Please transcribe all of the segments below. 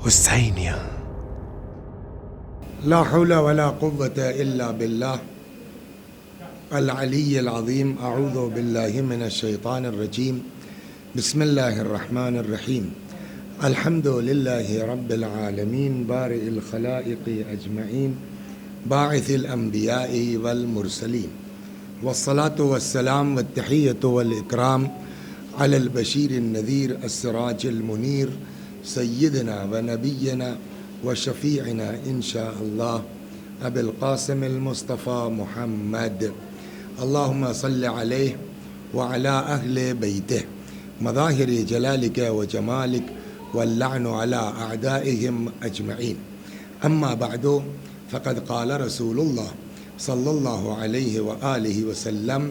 حسینیہ. لا حول ولا قوة إلا بالله العلي العظيم. أعوذ بالله من الشيطان الرجيم. بسم الله الرحمن الرحيم. الحمد لله رب العالمين بارئ الخلائق أجمعين باعث الأنبياء والمرسلين، والصلاة والسلام والتحية والإكرام على البشير النذير السراج المنير سيدنا ونبينا وشفيعنا إن شاء الله أبي القاسم المصطفى محمد. اللهم صل عليه وعلى أهل بيته مظاهر جلالك وجمالك واللعن على أعدائهم أجمعين. أما بعد، فقد قال رسول الله صلى الله عليه وآله وسلم: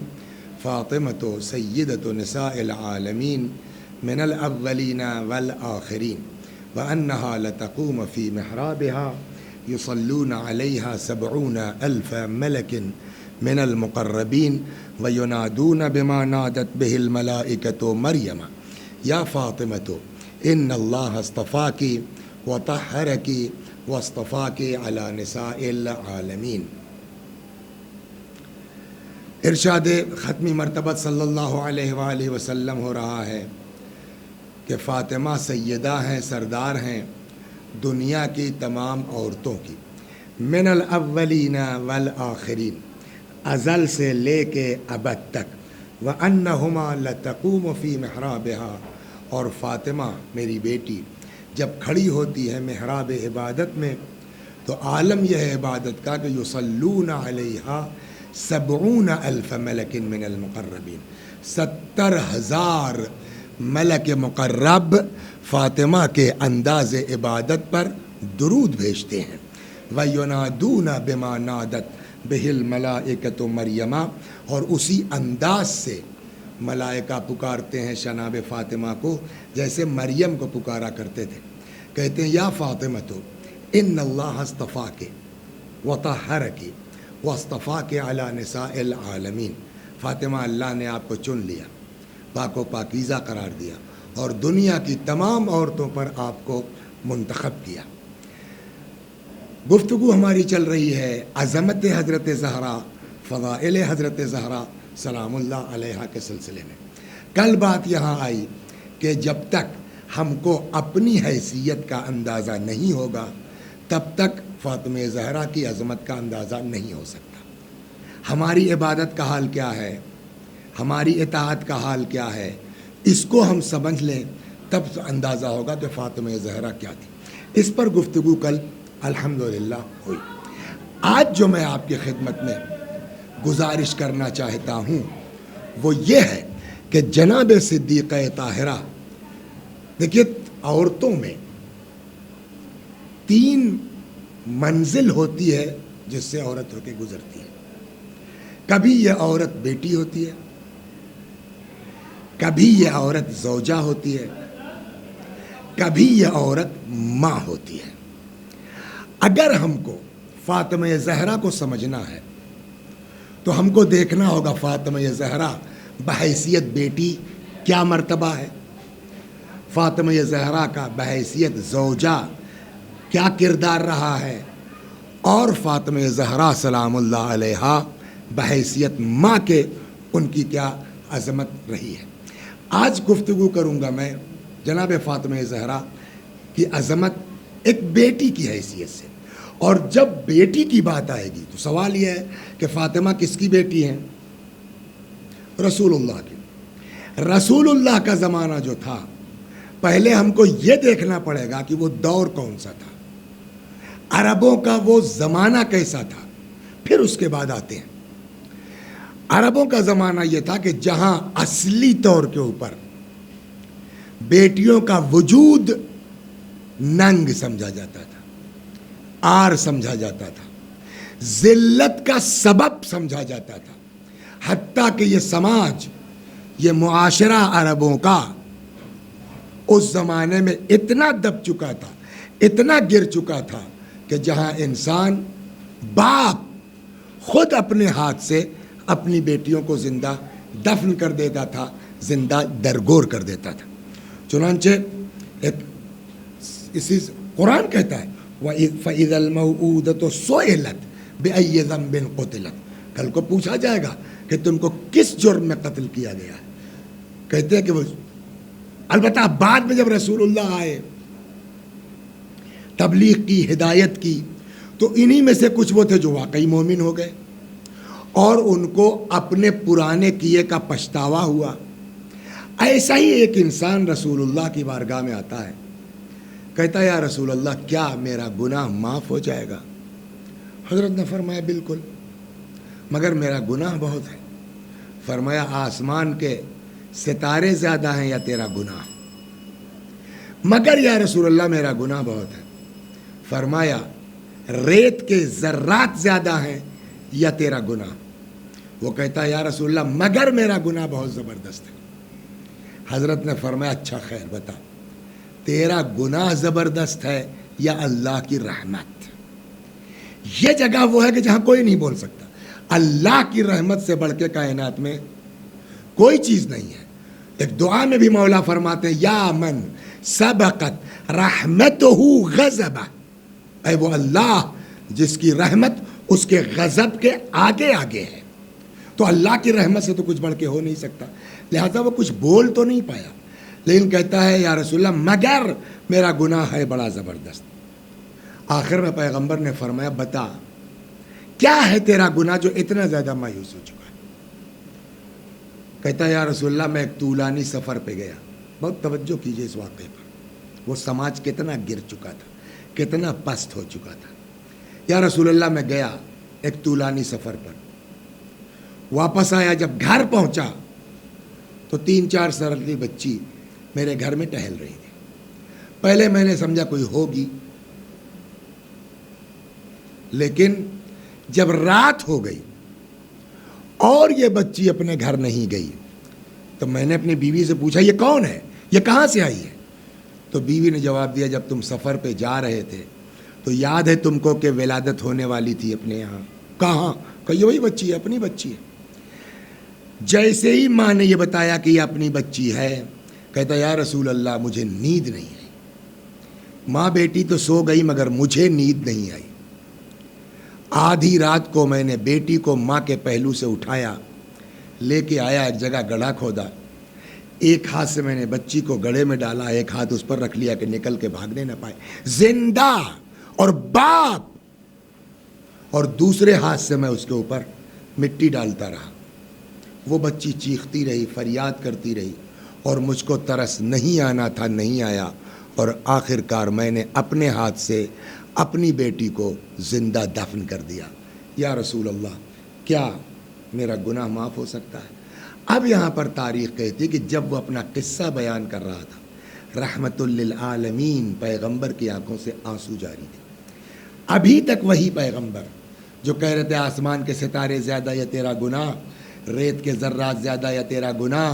فاطمة سيدة نساء العالمين من الأولين والآخرين، وأنها لتقوم في محرابها يصلون عليها 70,000 ملك من المقربين وينادون بما نادت به الملائكة مريم: يا فاطمة إن الله اصطفاك وطهرك واصطفاك على نساء العالمين. ارشاد ختمی مرتبہ صلی اللہ علیہ وآلہ وسلم ہو رہا ہے کہ فاطمہ سیدہ ہیں، سردار ہیں دنیا کی تمام عورتوں کی، من الاولین والآخرین، ازل سے لے کے ابد تک، وانہما لتقوم فی محرابها، اور فاطمہ میری بیٹی جب کھڑی ہوتی ہے محراب عبادت میں تو عالم یہ ہے عبادت کا کہ یصلون علیہا 70,000 ملک من المقربین، 70,000 ملک مقرب فاطمہ کے انداز عبادت پر درود بھیجتے ہیں. وَيُنَادُونَ بِمَا نَادَتْ بِهِ الْمَلَائِكَةُ مَرْيَمَ، اور اسی انداز سے ملائکہ پکارتے ہیں جناب فاطمہ کو جیسے مریم کو پکارا کرتے تھے. کہتے ہیں: یا فاطمہ تو ان اللہ اصطفاک وطہرک واصطفاک علی نساء العالمین. فاطمہ، اللہ نے آپ کو چن لیا، پاک و پاکیزہ قرار دیا اور دنیا کی تمام عورتوں پر آپ کو منتخب کیا. گفتگو ہماری چل رہی ہے عظمت حضرت زہرا، فضائل حضرت زہرا سلام اللہ علیہا کے سلسلے میں. کل بات یہاں آئی کہ جب تک ہم کو اپنی حیثیت کا اندازہ نہیں ہوگا تب تک فاطمہ زہرا کی عظمت کا اندازہ نہیں ہو سکتا. ہماری عبادت کا حال کیا ہے، ہماری اطاعت کا حال کیا ہے، اس کو ہم سمجھ لیں تب اندازہ ہوگا کہ فاطمہ زہرا کیا تھی. اس پر گفتگو کل الحمدللہ ہوئی. آج جو میں آپ کی خدمت میں گزارش کرنا چاہتا ہوں وہ یہ ہے کہ جناب صدیقہ طاہرہ، دیکھیے عورتوں میں 3 منزل ہوتی ہے جس سے عورت ہو کے گزرتی ہے. کبھی یہ عورت بیٹی ہوتی ہے، کبھی یہ عورت زوجہ ہوتی ہے، کبھی یہ عورت ماں ہوتی ہے. اگر ہم کو فاطمہ زہرا کو سمجھنا ہے تو ہم کو دیکھنا ہوگا فاطمہ زہرا بحیثیت بیٹی کیا مرتبہ ہے، فاطمہ زہرا کا بحیثیت زوجہ کیا کردار رہا ہے، اور فاطمہ زہرا سلام اللہ علیہا بحیثیت ماں کے ان کی کیا عظمت رہی ہے. آج گفتگو کروں گا میں جناب فاطمہ زہرا کی عظمت ایک بیٹی کی حیثیت سے. اور جب بیٹی کی بات آئے گی تو سوال یہ ہے کہ فاطمہ کس کی بیٹی ہیں؟ رسول اللہ کی. رسول اللہ کا زمانہ جو تھا، پہلے ہم کو یہ دیکھنا پڑے گا کہ وہ دور کون سا تھا، عربوں کا وہ زمانہ کیسا تھا، پھر اس کے بعد آتے ہیں. عربوں کا زمانہ یہ تھا کہ جہاں اصلی طور کے اوپر بیٹیوں کا وجود ننگ سمجھا جاتا تھا، آر سمجھا جاتا تھا، ذلت کا سبب سمجھا جاتا تھا، حتیٰ کہ یہ سماج، یہ معاشرہ عربوں کا اس زمانے میں اتنا دب چکا تھا، اتنا گر چکا تھا کہ جہاں انسان باپ خود اپنے ہاتھ سے اپنی بیٹیوں کو زندہ دفن کر دیتا تھا، زندہ درگور کر دیتا تھا. چنانچہ ایک اسی قرآن کہتا ہے فَإِذَا الْمَوْءُودَةُ سُئِلَتْ بِأَيِّ ذَنبٍ قُتِلَتْ، کل کو پوچھا جائے گا کہ تم کو کس جرم میں قتل کیا گیا ہے. کہتے ہیں کہ وہ البتہ بعد میں جب رسول اللہ آئے، تبلیغ کی، ہدایت کی، تو انہی میں سے کچھ وہ تھے جو واقعی مومن ہو گئے اور ان کو اپنے پرانے کیے کا پچھتاوا ہوا. ایسا ہی ایک انسان رسول اللہ کی بارگاہ میں آتا ہے، کہتا ہے یا رسول اللہ کیا میرا گناہ معاف ہو جائے گا؟ حضرت نے فرمایا بالکل، مگر میرا گناہ بہت ہے. فرمایا آسمان کے ستارے زیادہ ہیں یا تیرا گناہ؟ مگر یا رسول اللہ میرا گناہ بہت ہے. فرمایا ریت کے ذرات زیادہ ہیں یا تیرا گناہ؟ وہ کہتا ہے یا رسول اللہ مگر میرا گناہ بہت زبردست ہے. حضرت نے فرمایا اچھا خیر بتا، تیرا گناہ زبردست ہے یا اللہ کی رحمت؟ یہ جگہ وہ ہے کہ جہاں کوئی نہیں بول سکتا. اللہ کی رحمت سے بڑھ کے کائنات میں کوئی چیز نہیں ہے. ایک دعا میں بھی مولا فرماتے ہیں یا من سبقت رحمتہ غضبہ، اے وہ اللہ جس کی رحمت اس کے غضب کے آگے آگے ہے. تو اللہ کی رحمت سے تو کچھ بڑھ کے ہو نہیں سکتا، لہذا وہ کچھ بول تو نہیں پایا، لیکن کہتا ہے یا رسول اللہ مگر میرا گناہ ہے بڑا زبردست. آخر میں پیغمبر نے فرمایا بتا کیا ہے تیرا گناہ جو اتنا زیادہ مایوس ہو چکا ہے؟ کہتا ہے یا رسول اللہ میں ایک طولانی سفر پہ گیا. بہت توجہ کیجئے اس واقعے پر، وہ سماج کتنا گر چکا تھا، کتنا پست ہو چکا تھا. یا رسول اللہ میں گیا ایک طولانی سفر پر، واپس آیا، جب گھر پہنچا تو 3-4 سال کی بچی میرے گھر میں ٹہل رہی تھی. پہلے میں نے سمجھا کوئی ہوگی، لیکن جب رات ہو گئی اور یہ بچی اپنے گھر نہیں گئی تو میں نے اپنی بیوی سے پوچھا یہ کون ہے، یہ کہاں سے آئی ہے؟ تو بیوی نے جواب دیا جب تم سفر پہ جا رہے تھے تو یاد ہے تم کو کہ ولادت ہونے والی تھی اپنے یہاں. کہاں؟ کہ یہ وہی بچی ہے، اپنی بچی ہے. جیسے ہی ماں نے یہ بتایا کہ یہ اپنی بچی ہے، کہتا یا رسول اللہ مجھے نیند نہیں آئی. ماں بیٹی تو سو گئی مگر مجھے نیند نہیں آئی. آدھی رات کو میں نے بیٹی کو ماں کے پہلو سے اٹھایا، لے کے آیا، ایک جگہ گڑھا کھودا، ایک ہاتھ سے میں نے بچی کو گڑھے میں ڈالا، ایک ہاتھ اس پر رکھ لیا کہ نکل کے بھاگنے نہ پائے، زندہ اور باپ، اور دوسرے ہاتھ سے میں اس کے اوپر مٹی ڈالتا رہا. وہ بچی چیختی رہی، فریاد کرتی رہی، اور مجھ کو ترس نہیں آنا تھا، نہیں آیا، اور آخر کار میں نے اپنے ہاتھ سے اپنی بیٹی کو زندہ دفن کر دیا. یا رسول اللہ کیا میرا گناہ معاف ہو سکتا ہے؟ اب یہاں پر تاریخ کہتی کہ جب وہ اپنا قصہ بیان کر رہا تھا، رحمت للعالمین، پیغمبر کی آنکھوں سے آنسو جاری تھے. ابھی تک وہی پیغمبر جو کہہ رہے تھے آسمان کے ستارے زیادہ یا تیرا گناہ، ریت کے ذرات زیادہ یا تیرا گناہ،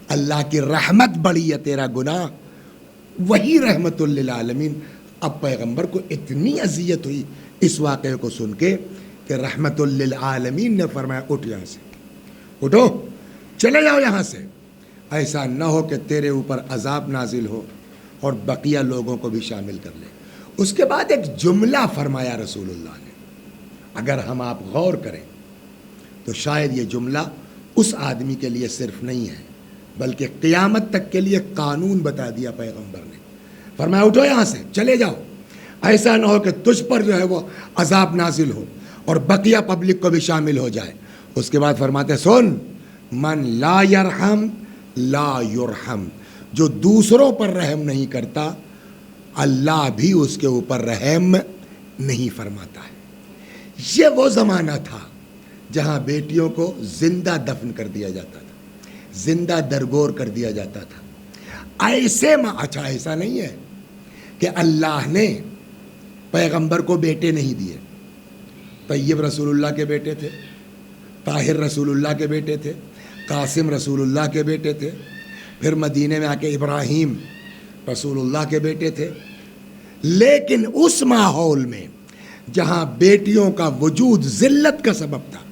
اللہ کی رحمت بڑی یا تیرا گناہ، وہی رحمت للعالمین. اب پیغمبر کو اتنی اذیت ہوئی اس واقعے کو سن کے کہ رحمت للعالمین نے فرمایا اٹھ یہاں سے، اٹھو چلے جاؤ یہاں سے، ایسا نہ ہو کہ تیرے اوپر عذاب نازل ہو اور بقیہ لوگوں کو بھی شامل کر لے. اس کے بعد ایک جملہ فرمایا رسول اللہ نے، اگر ہم آپ غور کریں تو شاید یہ جملہ اس آدمی کے لیے صرف نہیں ہے بلکہ قیامت تک کے لیے قانون بتا دیا پیغمبر نے. فرمایا اٹھو یہاں سے چلے جاؤ، ایسا نہ ہو کہ تجھ پر جو ہے وہ عذاب نازل ہو اور بقیہ پبلک کو بھی شامل ہو جائے. اس کے بعد فرماتے سن، من لا یرحم لا یرحم، جو دوسروں پر رحم نہیں کرتا اللہ بھی اس کے اوپر رحم نہیں فرماتا ہے. یہ وہ زمانہ تھا جہاں بیٹیوں کو زندہ دفن کر دیا جاتا تھا، زندہ درگور کر دیا جاتا تھا. ایسے اچھا ایسا نہیں ہے کہ اللہ نے پیغمبر کو بیٹے نہیں دیے. طیب رسول اللہ کے بیٹے تھے، طاہر رسول اللہ کے بیٹے تھے، قاسم رسول اللہ کے بیٹے تھے، پھر مدینے میں آ کے ابراہیم رسول اللہ کے بیٹے تھے. لیکن اس ماحول میں جہاں بیٹیوں کا وجود ذلت کا سبب تھا،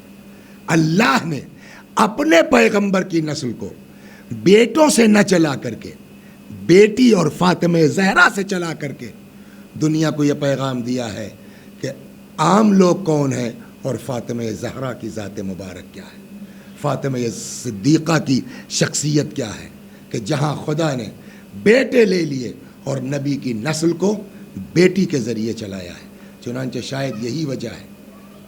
اللہ نے اپنے پیغمبر کی نسل کو بیٹوں سے نہ چلا کر کے بیٹی اور فاطمہ زہرا سے چلا کر کے دنیا کو یہ پیغام دیا ہے کہ عام لوگ کون ہیں اور فاطمہ زہرا کی ذات مبارک کیا ہے، فاطمہ صدیقہ کی شخصیت کیا ہے، کہ جہاں خدا نے بیٹے لے لیے اور نبی کی نسل کو بیٹی کے ذریعے چلایا ہے۔ چنانچہ شاید یہی وجہ ہے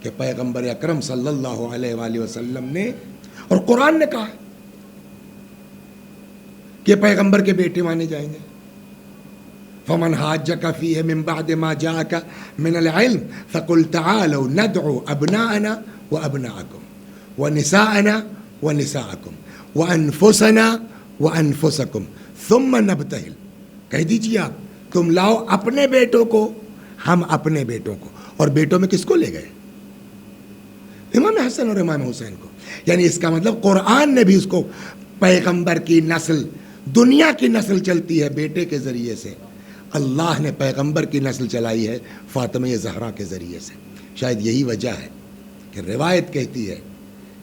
کہ پیغمبر اکرم صلی اللہ علیہ وآلہ وسلم نے اور قرآن نے کہا کہ پیغمبر کے بیٹے مانے جائیں گے۔ فمن حاجک فیہ من بعد ما جاءک من العلم فقل تعالوا ندعو ابناءنا وابناءکم ونساءنا ونساءکم وانفسنا وانفسکم ثم نبتہل، کہہ دیجیے آپ تم لاؤ اپنے بیٹوں کو، ہم اپنے بیٹوں کو، اور بیٹوں میں کس کو لے گئے؟ امام حسن اور امام حسین کو۔ یعنی اس کا مطلب قرآن نے بھی اس کو پیغمبر کی نسل، دنیا کی نسل چلتی ہے بیٹے کے ذریعے سے، اللہ نے پیغمبر کی نسل چلائی ہے فاطمہ زہرا کے ذریعے سے۔ شاید یہی وجہ ہے کہ روایت کہتی ہے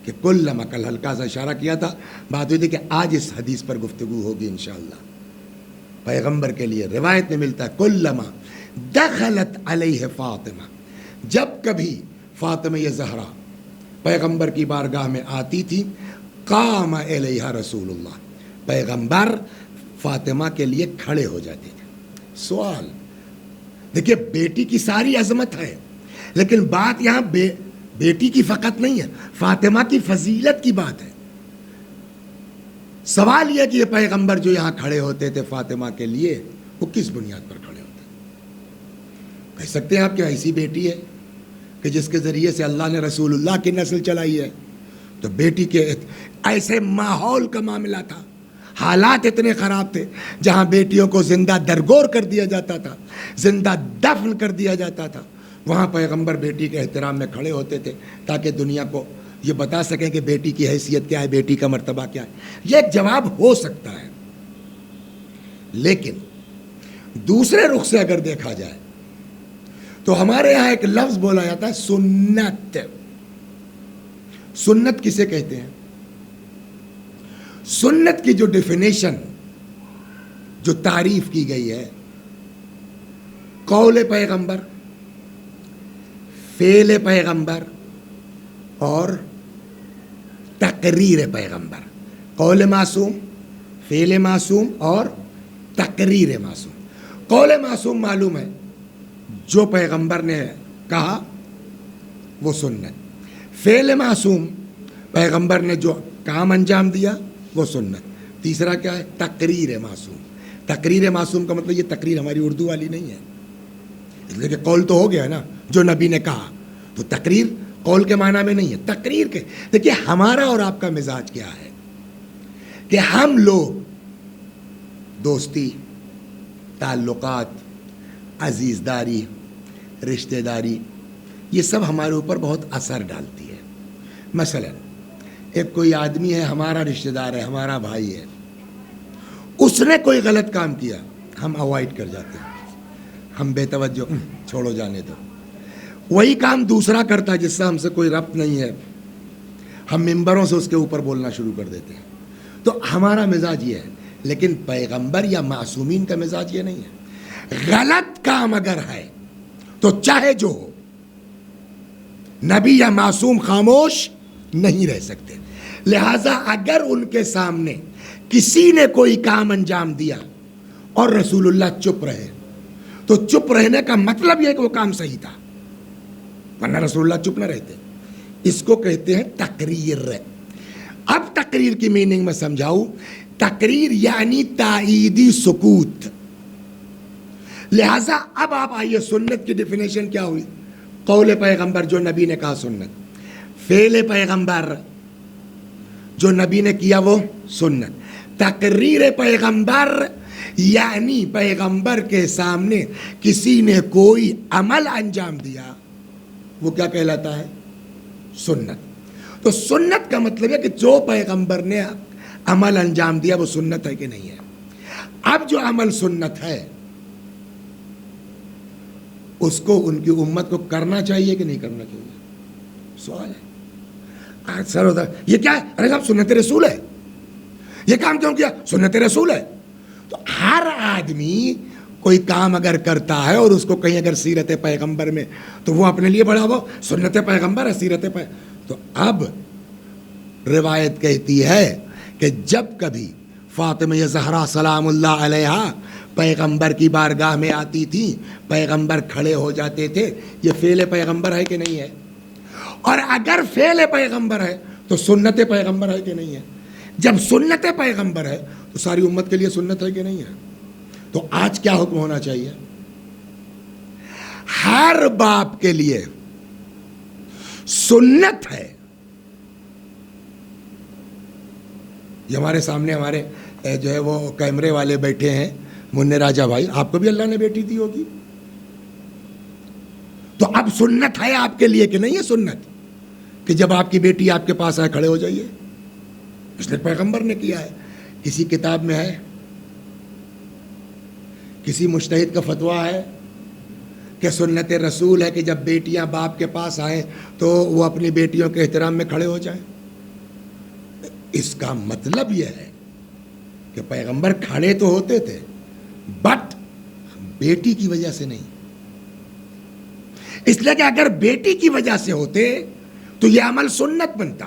کہ کلما، کل ہلکا سا اشارہ کیا تھا، بات ہوئی تھی کہ آج اس حدیث پر گفتگو ہوگی انشاءاللہ۔ پیغمبر کے لیے روایت میں ملتا ہے کلما دخلت علیہ فاطمہ، جب کبھی فاطمہ زہرا پیغمبر کی بارگاہ میں آتی تھی، قام الیہا رسول اللہ، پیغمبر فاطمہ کے لیے کھڑے ہو جاتے تھے۔ سوال دیکھیے، بیٹی کی ساری عظمت ہے، لیکن بات یہاں بیٹی کی فقط نہیں ہے، فاطمہ کی فضیلت کی بات ہے۔ سوال یہ کہ یہ پیغمبر جو یہاں کھڑے ہوتے تھے فاطمہ کے لیے، وہ کس بنیاد پر کھڑے ہوتے؟ کہہ سکتے ہیں آپ کہ ایسی بیٹی ہے کہ جس کے ذریعے سے اللہ نے رسول اللہ کی نسل چلائی ہے، تو بیٹی کے ایسے ماحول کا معاملہ تھا، حالات اتنے خراب تھے جہاں بیٹیوں کو زندہ درگور کر دیا جاتا تھا، زندہ دفن کر دیا جاتا تھا، وہاں پیغمبر بیٹی کے احترام میں کھڑے ہوتے تھے تاکہ دنیا کو یہ بتا سکیں کہ بیٹی کی حیثیت کیا ہے، بیٹی کا مرتبہ کیا ہے۔ یہ ایک جواب ہو سکتا ہے، لیکن دوسرے رخ سے اگر دیکھا جائے تو ہمارے یہاں ایک لفظ بولا جاتا ہے سنت۔ سنت کسے کہتے ہیں؟ سنت کی جو ڈیفینیشن، جو تعریف کی گئی ہے، قول پیغمبر، فعل پیغمبر اور تقریر پیغمبر۔ قول معصوم، فعل معصوم اور تقریر معصوم۔ قول معصوم معلوم ہے، جو پیغمبر نے کہا وہ سنت۔ فعل معصوم، پیغمبر نے جو کام انجام دیا وہ سنت۔ تیسرا کیا ہے؟ تقریر معصوم۔ تقریر معصوم کا مطلب یہ تقریر ہماری اردو والی نہیں ہے، اس لیے کہ قول تو ہو گیا نا، جو نبی نے کہا، تو تقریر قول کے معنی میں نہیں ہے، تقریر کے۔ دیکھیے ہمارا اور آپ کا مزاج کیا ہے کہ ہم لوگ دوستی، تعلقات، عزیزداری، رشتہ داری، یہ سب ہمارے اوپر بہت اثر ڈالتی ہے۔ مثلا ایک کوئی آدمی ہے، ہمارا رشتہ دار ہے، ہمارا بھائی ہے، اس نے کوئی غلط کام کیا، ہم اوائڈ کر جاتے ہیں، ہم بے توجہ، چھوڑو جانے دو۔ وہی کام دوسرا کرتا ہے جس سے ہم سے کوئی ربط نہیں ہے، ہم ممبروں سے اس کے اوپر بولنا شروع کر دیتے ہیں۔ تو ہمارا مزاج یہ ہے، لیکن پیغمبر یا معصومین کا مزاج یہ نہیں ہے۔ غلط کام اگر ہے تو چاہے جو ہو، نبی یا معصوم خاموش نہیں رہ سکتے۔ لہذا اگر ان کے سامنے کسی نے کوئی کام انجام دیا اور رسول اللہ چپ رہے، تو چپ رہنے کا مطلب یہ ہے کہ وہ کام صحیح تھا، ورنہ رسول اللہ چپ نہ رہتے۔ اس کو کہتے ہیں تقریر۔ اب تقریر کی میننگ میں سمجھاؤں، تقریر یعنی تائیدی سکوت۔ لہذا اب آپ آئیے، سنت کی ڈیفینیشن کیا ہوئی؟ قول پیغمبر، جو نبی نے کہا سنت۔ فعل پیغمبر، جو نبی نے کیا وہ سنت۔ تقریر پیغمبر یعنی پیغمبر کے سامنے کسی نے کوئی عمل انجام دیا، وہ کیا کہلاتا ہے؟ سنت۔ تو سنت کا مطلب ہے کہ جو پیغمبر نے عمل انجام دیا وہ سنت ہے کہ نہیں ہے۔ اب جو عمل سنت ہے اس کو ان کی امت کو کرنا چاہیے کہ نہیں کرنا چاہیے؟ سوال ہے۔ سر ہوتا ہے یہ کیا ہے؟ ارے صاحب سنت رسول ہے، یہ کام کیوں کیا؟ سنت رسول ہے۔ تو ہر آدمی کوئی کام اگر کرتا ہے اور اس کو کہیں اگر سیرت پیغمبر میں، تو وہ اپنے لیے بڑا وہ سنت پیغمبر ہے، سیرت تو اب روایت کہتی ہے کہ جب کبھی فاطمہ زہرا سلام اللہ علیہا پیغمبر کی بارگاہ میں آتی تھی، پیغمبر کھڑے ہو جاتے تھے. یہ فعل پیغمبر ہے کہ نہیں ہے؟ اور اگر فعل پیغمبر ہے تو سنت پیغمبر ہے کہ نہیں ہے؟ جب سنت پیغمبر ہے تو ساری امت کے لیے سنت ہے کہ نہیں ہے؟ تو آج کیا حکم ہونا چاہیے؟ ہر باپ کے لیے سنت ہے. یہ ہمارے سامنے ہمارے جو ہے وہ کیمرے والے بیٹھے ہیں، منع راجہ بھائی، آپ کو بھی اللہ نے بیٹی دی ہوگی، تو اب سنت ہے آپ کے لیے کہ نہیں ہے سنت کہ جب آپ کی بیٹی آپ کے پاس آئے کھڑے ہو جائیے؟ اس لیے پیغمبر نے کیا ہے. کسی کتاب میں ہے، کسی مجتہد کا فتویٰ ہے کہ سنت رسول ہے کہ جب بیٹیاں باپ کے پاس آئیں تو وہ اپنی بیٹیوں کے احترام میں کھڑے ہو جائیں؟ اس کا مطلب یہ ہے کہ پیغمبر کھڑے تو ہوتے تھے بٹ بیٹی کی وجہ سے نہیں. اس لیے کہ اگر بیٹی کی وجہ سے ہوتے تو یہ عمل سنت بنتا،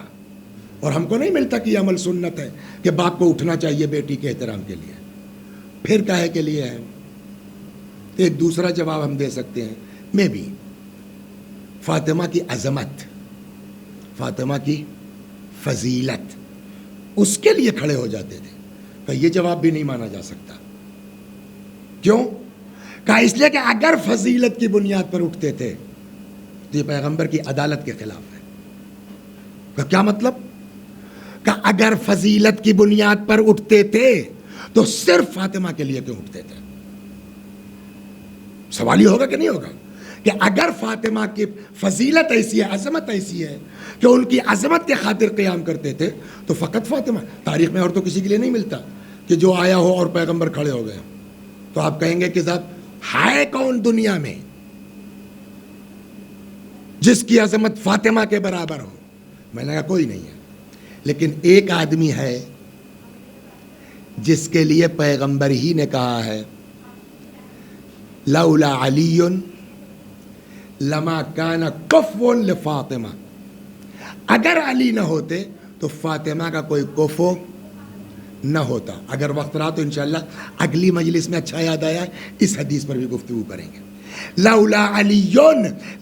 اور ہم کو نہیں ملتا کہ یہ عمل سنت ہے کہ باپ کو اٹھنا چاہیے بیٹی کے احترام کے لیے. پھر کہے کے لیے ہے؟ ایک دوسرا جواب ہم دے سکتے ہیں، میں بھی فاطمہ کی عظمت، فاطمہ کی فضیلت، اس کے لیے کھڑے ہو جاتے تھے. کہ یہ جواب بھی نہیں مانا جا سکتا. کیوں؟ کہا اس لیے کہ اگر فضیلت کی بنیاد پر اٹھتے تھے تو یہ پیغمبر کی عدالت کے خلاف ہے. کہ کیا مطلب؟ کہ اگر فضیلت کی بنیاد پر اٹھتے تھے تو صرف فاطمہ کے لیے کیوں اٹھتے تھے؟ سوال یہ ہوگا کہ نہیں ہوگا کہ اگر فاطمہ کی فضیلت ایسی ہے، عظمت ایسی ہے کہ ان کی عظمت کے خاطر قیام کرتے تھے تو فقط فاطمہ، تاریخ میں اور تو کسی کے لیے نہیں ملتا کہ جو آیا ہو اور پیغمبر کھڑے ہو گئے. تو آپ کہیں گے کہ صاحب ہے کون دنیا میں جس کی عظمت فاطمہ کے برابر ہو؟ میں نے کہا کوئی نہیں ہے، لیکن ایک آدمی ہے جس کے لیے پیغمبر ہی نے کہا ہے لولا علی لما کان کفو لفاطمہ، اگر علی نہ ہوتے تو فاطمہ کا کوئی کفو نہ ہوتا. اگر وقت رہا تو انشاءاللہ اگلی مجلس میں اچھا یاد آیا اس حدیث پر بھی گفتگو کریں گے. لولا علی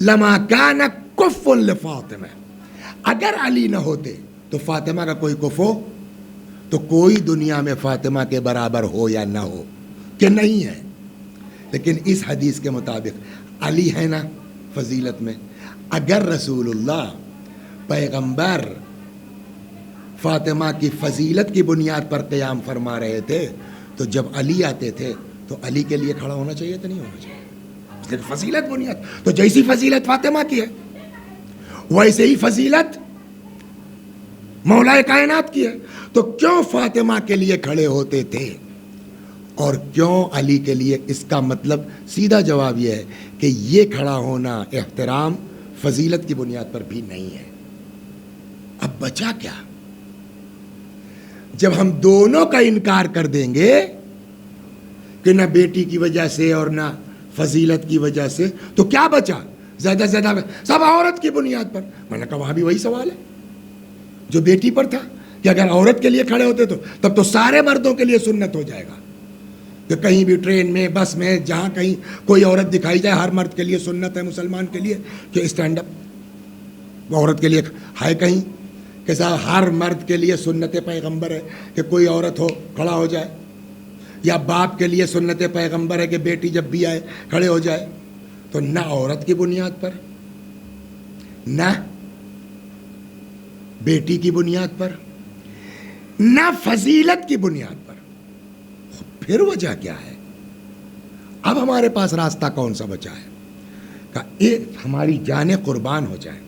لما کان کفو لفاطمہ، اگر علی نہ ہوتے تو فاطمہ کا کوئی کفو، تو کوئی دنیا میں فاطمہ کے برابر ہو یا نہ ہو کہ نہیں ہے. لیکن اس حدیث کے مطابق علی ہے نا فضیلت میں. اگر رسول اللہ پیغمبر فاطمہ کی فضیلت کی بنیاد پر قیام فرما رہے تھے تو جب علی آتے تھے تو علی کے لیے کھڑا ہونا چاہیے تو نہیں ہونا چاہیے؟ لیکن فضیلت بنیاد تو جیسی فضیلت فاطمہ کی ہے ویسے ہی فضیلت مولا کائنات کی ہے. تو کیوں فاطمہ کے لیے کھڑے ہوتے تھے اور کیوں علی کے لیے؟ اس کا مطلب سیدھا جواب یہ ہے کہ یہ کھڑا ہونا احترام فضیلت کی بنیاد پر بھی نہیں ہے. اب بچا کیا؟ جب ہم دونوں کا انکار کر دیں گے کہ نہ بیٹی کی وجہ سے اور نہ فضیلت کی وجہ سے، تو کیا بچا؟ زیادہ سے زیادہ سب عورت کی بنیاد پر. میں نے کہا وہاں بھی وہی سوال ہے جو بیٹی پر تھا کہ اگر عورت کے لیے کھڑے ہوتے تو تب تو سارے مردوں کے لیے سنت ہو جائے گا کہ کہیں بھی ٹرین میں، بس میں، جہاں کہیں کوئی عورت دکھائی جائے ہر مرد کے لیے سنت ہے، مسلمان کے لیے کہ اسٹینڈ اپ. عورت کے لیے ہے کہیں کہ صاحب ہر مرد کے لیے سنت پیغمبر ہے کہ کوئی عورت ہو کھڑا ہو جائے، یا باپ کے لیے سنت پیغمبر ہے کہ بیٹی جب بھی آئے کھڑے ہو جائے؟ تو نہ عورت کی بنیاد پر، نہ بیٹی کی بنیاد پر، نہ فضیلت کی بنیاد پر. پھر وجہ کیا ہے؟ اب ہمارے پاس راستہ کون سا بچا ہے کہ ایک ہماری جانیں قربان ہو جائیں.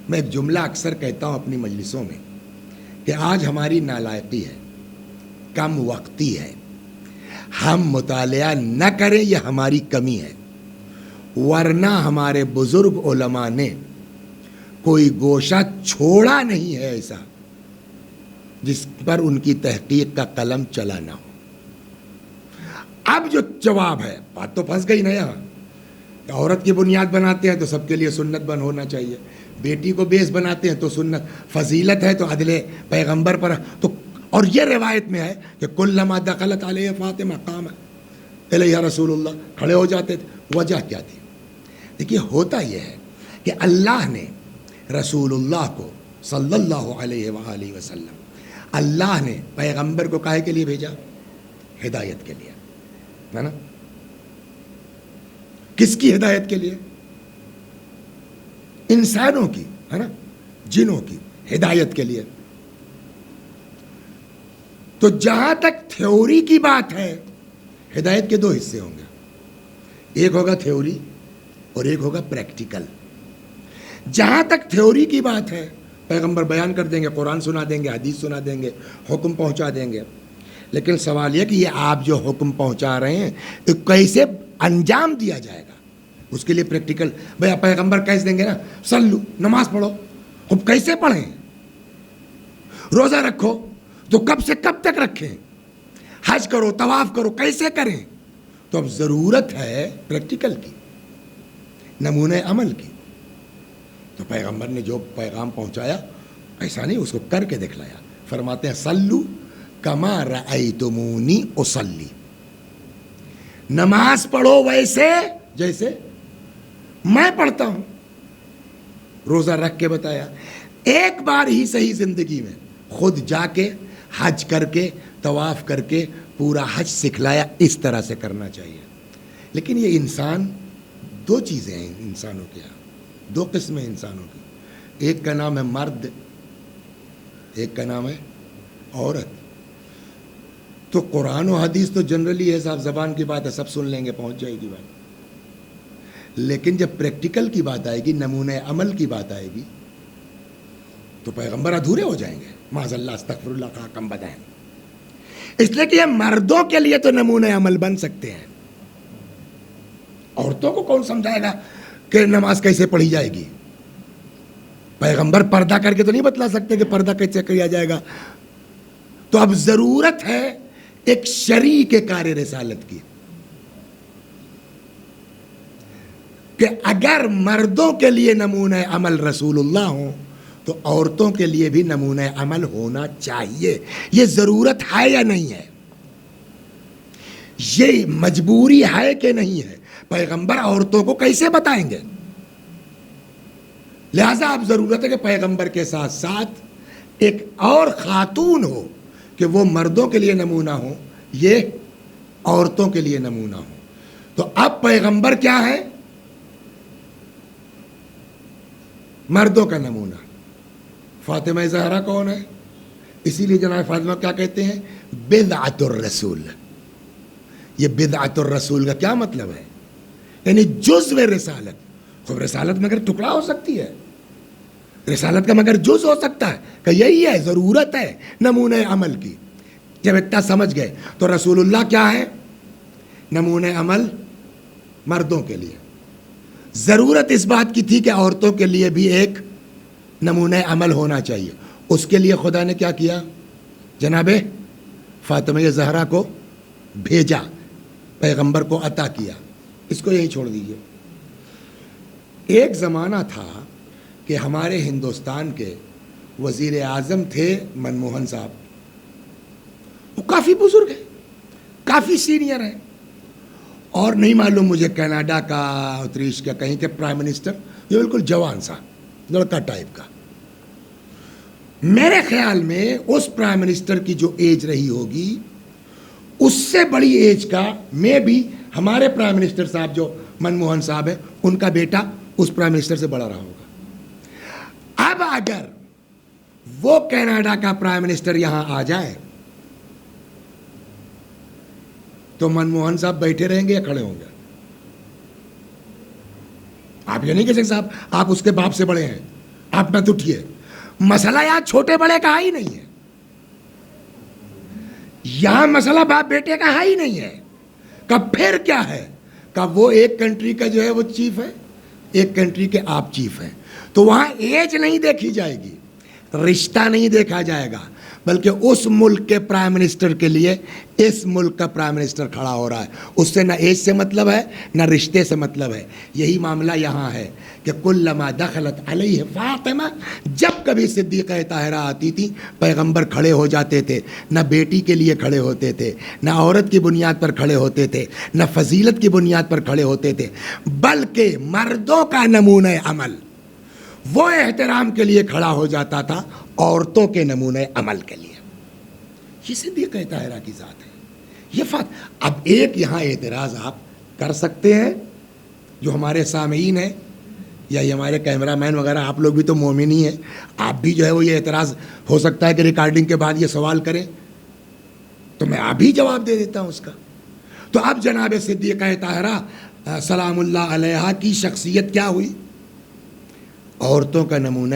میں ایک جملہ اکثر کہتا ہوں اپنی مجلسوں میں کہ آج ہماری نالائقی ہے، کم وقتی ہے، ہم مطالعہ نہ کریں یہ ہماری کمی ہے، ورنہ ہمارے بزرگ علماء نے کوئی گوشہ چھوڑا نہیں ہے ایسا جس پر ان کی تحقیق کا قلم چلا نہ ہو. اب جو جواب ہے، بات تو پھنس گئی نا یہاں، عورت کی بنیاد بناتے ہیں تو سب کے لیے سنت بن ہونا چاہیے، بیٹی کو بیس بناتے ہیں تو سنت، فضیلت ہے تو عدل پیغمبر پر تو، اور یہ روایت میں ہے کہ کلما دخلت علیہ فاطمہ قام الیہ رسول اللہ، کھڑے ہو جاتے تھے۔ وجہ کیا تھی؟ دیکھیے ہوتا یہ ہے کہ اللہ نے رسول اللہ کو صلی اللہ علیہ وآلہ وسلم، اللہ نے پیغمبر کو کاہے کے لیے بھیجا؟ ہدایت کے لیے، ہے نا؟ کس کی ہدایت کے لیے؟ انسانوں کی، ہے نا، جنوں کی ہدایت کے لیے۔ تو جہاں تک تھیوری کی بات ہے، ہدایت کے دو حصے ہوں گے، ایک ہوگا تھیوری اور ایک ہوگا پریکٹیکل۔ جہاں تک تھیوری کی بات ہے، پیغمبر بیان کر دیں گے، قرآن سنا دیں گے، حدیث سنا دیں گے، حکم پہنچا دیں گے، لیکن سوال یہ کہ یہ آپ جو حکم پہنچا رہے ہیں تو کیسے انجام دیا جائے گا؟ اس کے لیے پریکٹیکل، بھئی پیغمبر کیسے دیں گے نا، صلو، نماز پڑھو، اب کیسے پڑھیں؟ روزہ رکھو تو کب سے کب تک رکھیں؟ حج کرو، طواف کرو، کیسے کریں؟ تو اب ضرورت ہے پریکٹیکل کی، نمونہ عمل کی۔ تو پیغمبر نے جو پیغام پہنچایا ایسا نہیں، اس کو کر کے دکھلایا۔ فرماتے ہیں صلو کما رأیتمونی اصلی، نماز پڑھو ویسے جیسے میں پڑھتا ہوں۔ روزہ رکھ کے بتایا، ایک بار ہی صحیح زندگی میں خود جا کے حج کر کے طواف کر کے پورا حج سکھلایا، اس طرح سے کرنا چاہیے۔ لیکن یہ انسان، دو چیزیں ہیں انسانوں کے یہاں، دو قسمیں انسانوں کی، ایک کا نام ہے مرد، ایک کا نام ہے عورت۔ تو قرآن و حدیث تو جنرلی ہے صاحب، زبان کی بات ہے، سب سن لیں گے، پہنچ جائے گی بات، لیکن جب پریکٹیکل کی بات آئے گی، نمونہ عمل کی بات آئے گی، تو پیغمبر ادھورے ہو جائیں گے، معاذ اللہ، استغفر اللہ، کا کم بتائیں۔ اس لیے کہ یہ مردوں کے لیے تو نمونہ عمل بن سکتے ہیں، عورتوں کو کون سمجھائے گا کہ نماز کیسے پڑھی جائے گی؟ پیغمبر پردہ کر کے تو نہیں بتلا سکتے کہ پردہ کیسے کیا جائے گا۔ تو اب ضرورت ہے ایک شریک کار رسالت کی، کہ اگر مردوں کے لیے نمونہ عمل رسول اللہ ہوں تو عورتوں کے لیے بھی نمونہ عمل ہونا چاہیے۔ یہ ضرورت ہے یا نہیں ہے؟ یہ مجبوری ہے کہ نہیں ہے؟ پیغمبر عورتوں کو کیسے بتائیں گے؟ لہذا اب ضرورت ہے کہ پیغمبر کے ساتھ ساتھ ایک اور خاتون ہو کہ وہ مردوں کے لیے نمونہ ہو، یہ عورتوں کے لیے نمونہ ہو۔ تو اب پیغمبر کیا ہے؟ مردوں کا نمونہ۔ فاطمہ زہرا کون ہے؟ اسی لیے جناب فاطمہ کیا کہتے ہیں؟ بدعت الرسول۔ یہ بدعت الرسول کا کیا مطلب ہے؟ یعنی جزو رسالت۔ خب رسالت مگر ٹکڑا ہو سکتی ہے، رسالت کا مگر جز ہو سکتا ہے، کہ یہی ہے، ضرورت ہے نمونہ عمل کی۔ جب اتنا سمجھ گئے تو رسول اللہ کیا ہے؟ نمونہ عمل مردوں کے لیے۔ ضرورت اس بات کی تھی کہ عورتوں کے لیے بھی ایک نمونہ عمل ہونا چاہیے۔ اس کے لیے خدا نے کیا کیا؟ جناب فاطمہ زہرا کو بھیجا، پیغمبر کو عطا کیا۔ اس کو یہی چھوڑ دیجیے۔ ایک زمانہ تھا کہ ہمارے ہندوستان کے وزیر اعظم تھے منموہن صاحب، وہ کافی بزرگ ہیں، کافی سینئر ہیں، اور نہیں معلوم مجھے کینیڈا کا، اتریش کا، کہیں کے پرائم منسٹر، یہ بالکل جوان سا لڑکا ٹائپ کا۔ میرے خیال میں اس پرائم منسٹر کی جو ایج رہی ہوگی، اس سے بڑی ایج کا میں بھی ہمارے پرائم منسٹر صاحب جو منموہن صاحب ہیں، ان کا بیٹا اس پرائم منسٹر سے بڑا رہا ہوگا۔ اب اگر وہ کینیڈا کا پرائم منسٹر یہاں آ جائے تو منموہن صاحب بیٹھے رہیں گے یا کھڑے ہوں گے؟ آپ یہ نہیں کہہ سکتے صاحب آپ اس کے باپ سے بڑے ہیں، آپ مت اٹھیے۔ مسئلہ یہاں چھوٹے بڑے کا ہی نہیں ہے، یہاں مسئلہ باپ بیٹے کا ہی نہیں ہے۔ کب پھر کیا ہے؟ کب وہ ایک کنٹری کا جو ہے وہ چیف ہے، ایک کنٹری کے آپ چیف ہیں، تو وہاں ایج نہیں دیکھی جائے گی، رشتہ نہیں دیکھا جائے گا، بلکہ اس ملک کے پرائم منسٹر کے لیے اس ملک کا پرائم منسٹر کھڑا ہو رہا ہے. اس سے نہ ایج سے مطلب ہے نہ رشتے سے مطلب ہے. یہی معاملہ یہاں ہے کہ کلما دخلت علیہ فاطمہ، جب کبھی صدیقہ طاہرہ آتی تھی پیغمبر کھڑے ہو جاتے تھے. نہ بیٹی کے لیے کھڑے ہوتے تھے، نہ عورت کی بنیاد پر کھڑے ہوتے تھے، نہ فضیلت کی بنیاد پر کھڑے ہوتے تھے، بلکہ مردوں کا نمونہ عمل وہ احترام کے لیے کھڑا ہو جاتا تھا عورتوں کے نمونہ عمل کے لیے. یہ صدیقہ طاہرہ کی ذات ہے. یہ اب ایک یہاں اعتراض آپ کر سکتے ہیں جو ہمارے سامعین ہیں یا یہ ہمارے کیمرہ مین وغیرہ، آپ لوگ بھی تو مومن ہی ہیں، آپ بھی جو ہے وہ یہ اعتراض ہو سکتا ہے کہ ریکارڈنگ کے بعد یہ سوال کریں، تو میں ابھی جواب دے دیتا ہوں اس کا. تو اب جناب صدیقہ طاہرہ سلام اللہ علیہا کی شخصیت کیا ہوئی؟ عورتوں کا نمونہ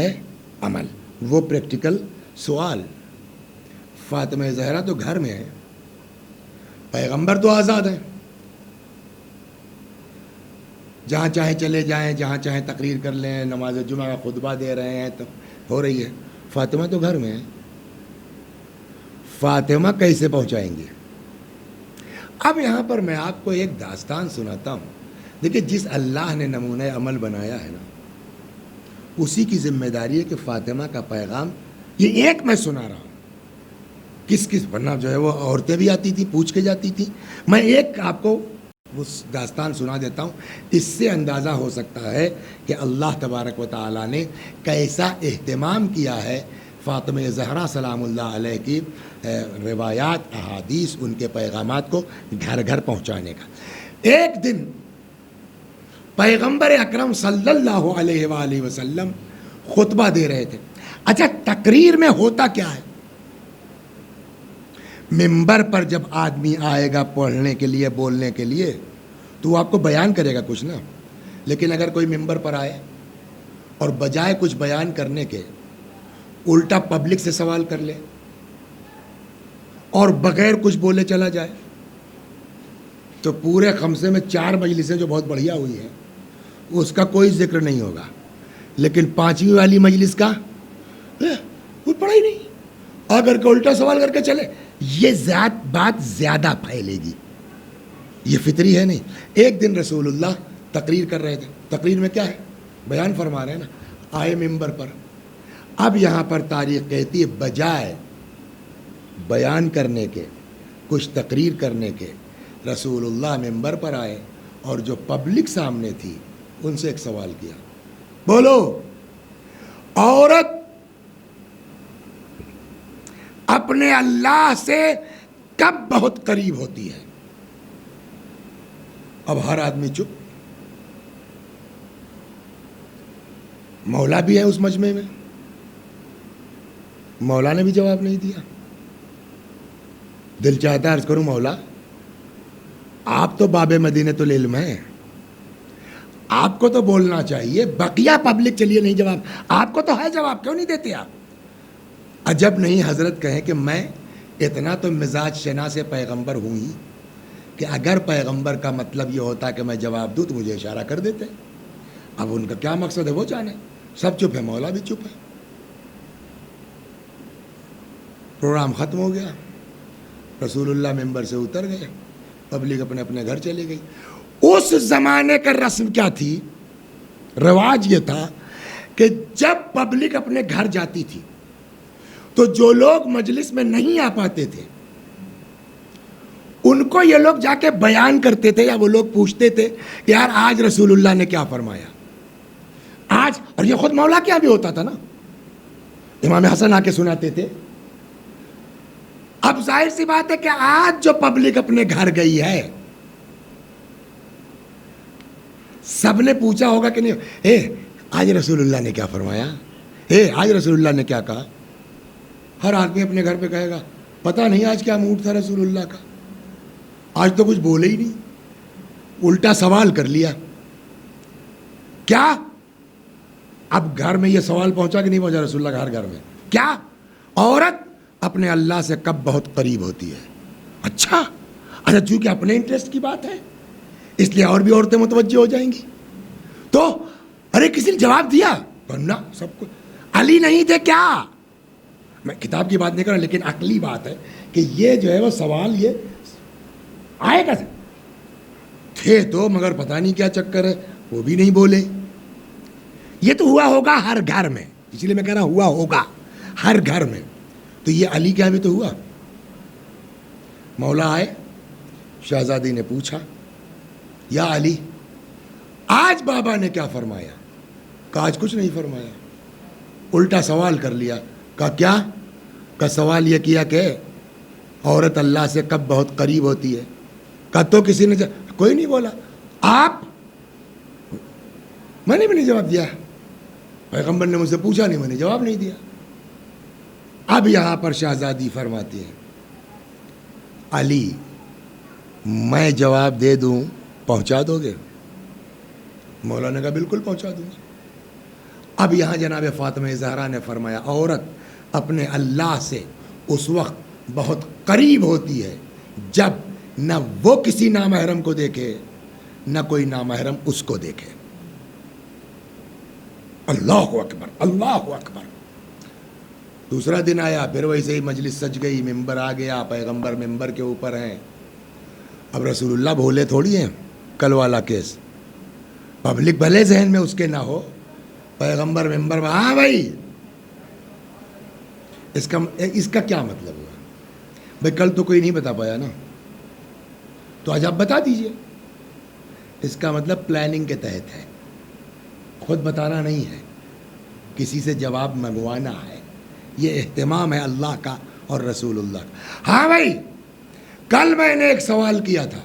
عمل. وہ پریکٹیکل سوال، فاطمہ زہرا تو گھر میں ہے، پیغمبر تو آزاد ہیں، جہاں چاہیں چلے جائیں، جہاں چاہیں تقریر کر لیں، نماز جمعہ کا خطبہ دے رہے ہیں تو ہو رہی ہے. فاطمہ تو گھر میں ہے. فاطمہ کیسے پہنچائیں گے؟ اب یہاں پر میں آپ کو ایک داستان سناتا ہوں. دیکھیں، جس اللہ نے نمونہ عمل بنایا ہے نا، اسی کی ذمہ داری ہے کہ فاطمہ کا پیغام، یہ ایک میں سنا رہا ہوں، کس ورنہ جو ہے وہ عورتیں بھی آتی تھی، پوچھ کے جاتی تھی. میں ایک آپ کو اس داستان سنا دیتا ہوں. اس سے اندازہ ہو سکتا ہے کہ اللہ تبارک و تعالیٰ نے کیسا اہتمام کیا ہے فاطمہ زہرا سلام اللہ علیہ کی روایات، احادیث، ان کے پیغامات کو گھر گھر پہنچانے کا. ایک دن پیغمبر اکرم صلی اللہ علیہ وآلہ وسلم خطبہ دے رہے تھے. اچھا، تقریر میں ہوتا کیا ہے؟ ممبر پر جب آدمی آئے گا پڑھنے کے لیے، بولنے کے لیے، تو وہ آپ کو بیان کرے گا کچھ نا. لیکن اگر کوئی ممبر پر آئے اور بجائے کچھ بیان کرنے کے الٹا پبلک سے سوال کر لے اور بغیر کچھ بولے چلا جائے، تو پورے خمسے میں 4 مجلسیں جو بہت بڑھیا ہوئی ہیں اس کا کوئی ذکر نہیں ہوگا، لیکن 5ویں والی مجلس کا کوئی پڑھا ہی نہیں. اگر کوئی الٹا سوال کر کے چلے، یہ بات زیادہ پھیلے گی. یہ فطری ہے نہیں. ایک دن رسول اللہ تقریر کر رہے تھے. تقریر میں کیا ہے؟ بیان فرما رہے ہیں نا. آئے ممبر پر. اب یہاں پر تاریخ کہتی ہے بجائے بیان کرنے کے، کچھ تقریر کرنے کے، رسول اللہ ممبر پر آئے اور جو پبلک سامنے تھی ان سے ایک سوال کیا. بولو، عورت اپنے اللہ سے کب بہت قریب ہوتی ہے؟ اب ہر آدمی چپ. مولا بھی ہے اس مجمع میں، مولا نے بھی جواب نہیں دیا. دل چاہتا ہے عرض کروں، مولا آپ تو باب مدینۃ العلم ہیں، آپ کو تو بولنا چاہیے. بقیہ پبلک چلیے نہیں جواب، آپ کو تو ہے جواب، کیوں نہیں دیتے آپ؟ عجب نہیں حضرت کہیں کہ میں اتنا تو مزاج شناس پیغمبر ہوں ہی کہ اگر پیغمبر کا مطلب یہ ہوتا کہ میں جواب دوں تو مجھے اشارہ کر دیتے. اب ان کا کیا مقصد ہے وہ جانے. سب چپ ہے، مولا بھی چپ ہے. پروگرام ختم ہو گیا. رسول اللہ ممبر سے اتر گئے، پبلک اپنے اپنے گھر چلی گئی. اس زمانے کا رسم کیا تھی؟ رواج یہ تھا کہ جب پبلک اپنے گھر جاتی تھی تو جو لوگ مجلس میں نہیں آ پاتے تھے ان کو یہ لوگ جا کے بیان کرتے تھے، یا وہ لوگ پوچھتے تھے کہ یار آج رسول اللہ نے کیا فرمایا آج. اور یہ خود مولا کیا بھی ہوتا تھا نا، امام حسن آ کے سناتے تھے. اب ظاہر سی بات ہے کہ آج جو پبلک اپنے گھر گئی ہے، سب نے پوچھا ہوگا کہ نہیں آج رسول اللہ نے کیا فرمایا، آج رسول اللہ نے کیا کہا. ہر آدمی اپنے گھر پہ کہے گا پتہ نہیں آج کیا موڈ تھا رسول اللہ کا، آج تو کچھ بولے ہی نہیں، الٹا سوال کر لیا. کیا اب گھر میں یہ سوال پہنچا کہ نہیں پہنچا رسول اللہ کا ہر گھر میں؟ کیا عورت اپنے اللہ سے کب بہت قریب ہوتی ہے؟ اچھا چونکہ اپنے انٹرسٹ کی بات ہے اس لیے اور بھی عورتیں متوجہ ہو جائیں گی. تو ارے کسی نے جواب دیا ورنہ سب کو علی نہیں تھے کیا؟ میں کتاب کی بات نہیں کر رہا، لیکن عقلی بات ہے کہ یہ جو ہے وہ سوال یہ آئے کیسے؟ تھے تو مگر پتہ نہیں کیا چکر ہے، وہ بھی نہیں بولے. یہ تو ہوا ہوگا ہر گھر میں، اس لیے میں کہہ رہا ہوا ہوگا ہر گھر میں. تو یہ علی کیا بھی تو ہوا. مولا آئے، شہزادی نے پوچھا یا علی آج بابا نے کیا فرمایا؟ کہا آج کچھ نہیں فرمایا. الٹا سوال کر لیا. کہا کیا؟ کا سوال یہ کیا کہ عورت اللہ سے کب بہت قریب ہوتی ہے. کہا تو کسی نے کوئی نہیں بولا. آپ؟ میں نے بھی نہیں جواب دیا. پیغمبر نے مجھ سے پوچھا نہیں، میں نے جواب نہیں دیا. اب یہاں پر شہزادی فرماتی ہے علی میں جواب دے دوں پہنچا دو گے؟ مولا نے کہا بالکل پہنچا دوں گا. اب یہاں جناب فاطمہ زہرا نے فرمایا عورت اپنے اللہ سے اس وقت بہت قریب ہوتی ہے جب نہ وہ کسی نامحرم کو دیکھے نہ کوئی نامحرم اس کو دیکھے. اللہ اکبر اللہ اکبر. دوسرا دن آیا، پھر ویسے ہی مجلس سج گئی، ممبر آ گیا، پیغمبر ممبر کے اوپر ہیں. اب رسول اللہ بھولے تھوڑی ہیں. کل والا کیس پبلک بھلے ذہن میں اس کے نہ ہو، پیغمبر ممبر میں. ہاں بھائی اس کا کیا مطلب ہوا؟ بھائی کل تو کوئی نہیں بتا پایا نا، تو آج آپ بتا دیجئے. اس کا مطلب پلاننگ کے تحت ہے، خود بتانا نہیں ہے، کسی سے جواب منگوانا ہے. یہ اہتمام ہے اللہ کا اور رسول اللہ کا. ہاں بھائی کل میں نے ایک سوال کیا تھا،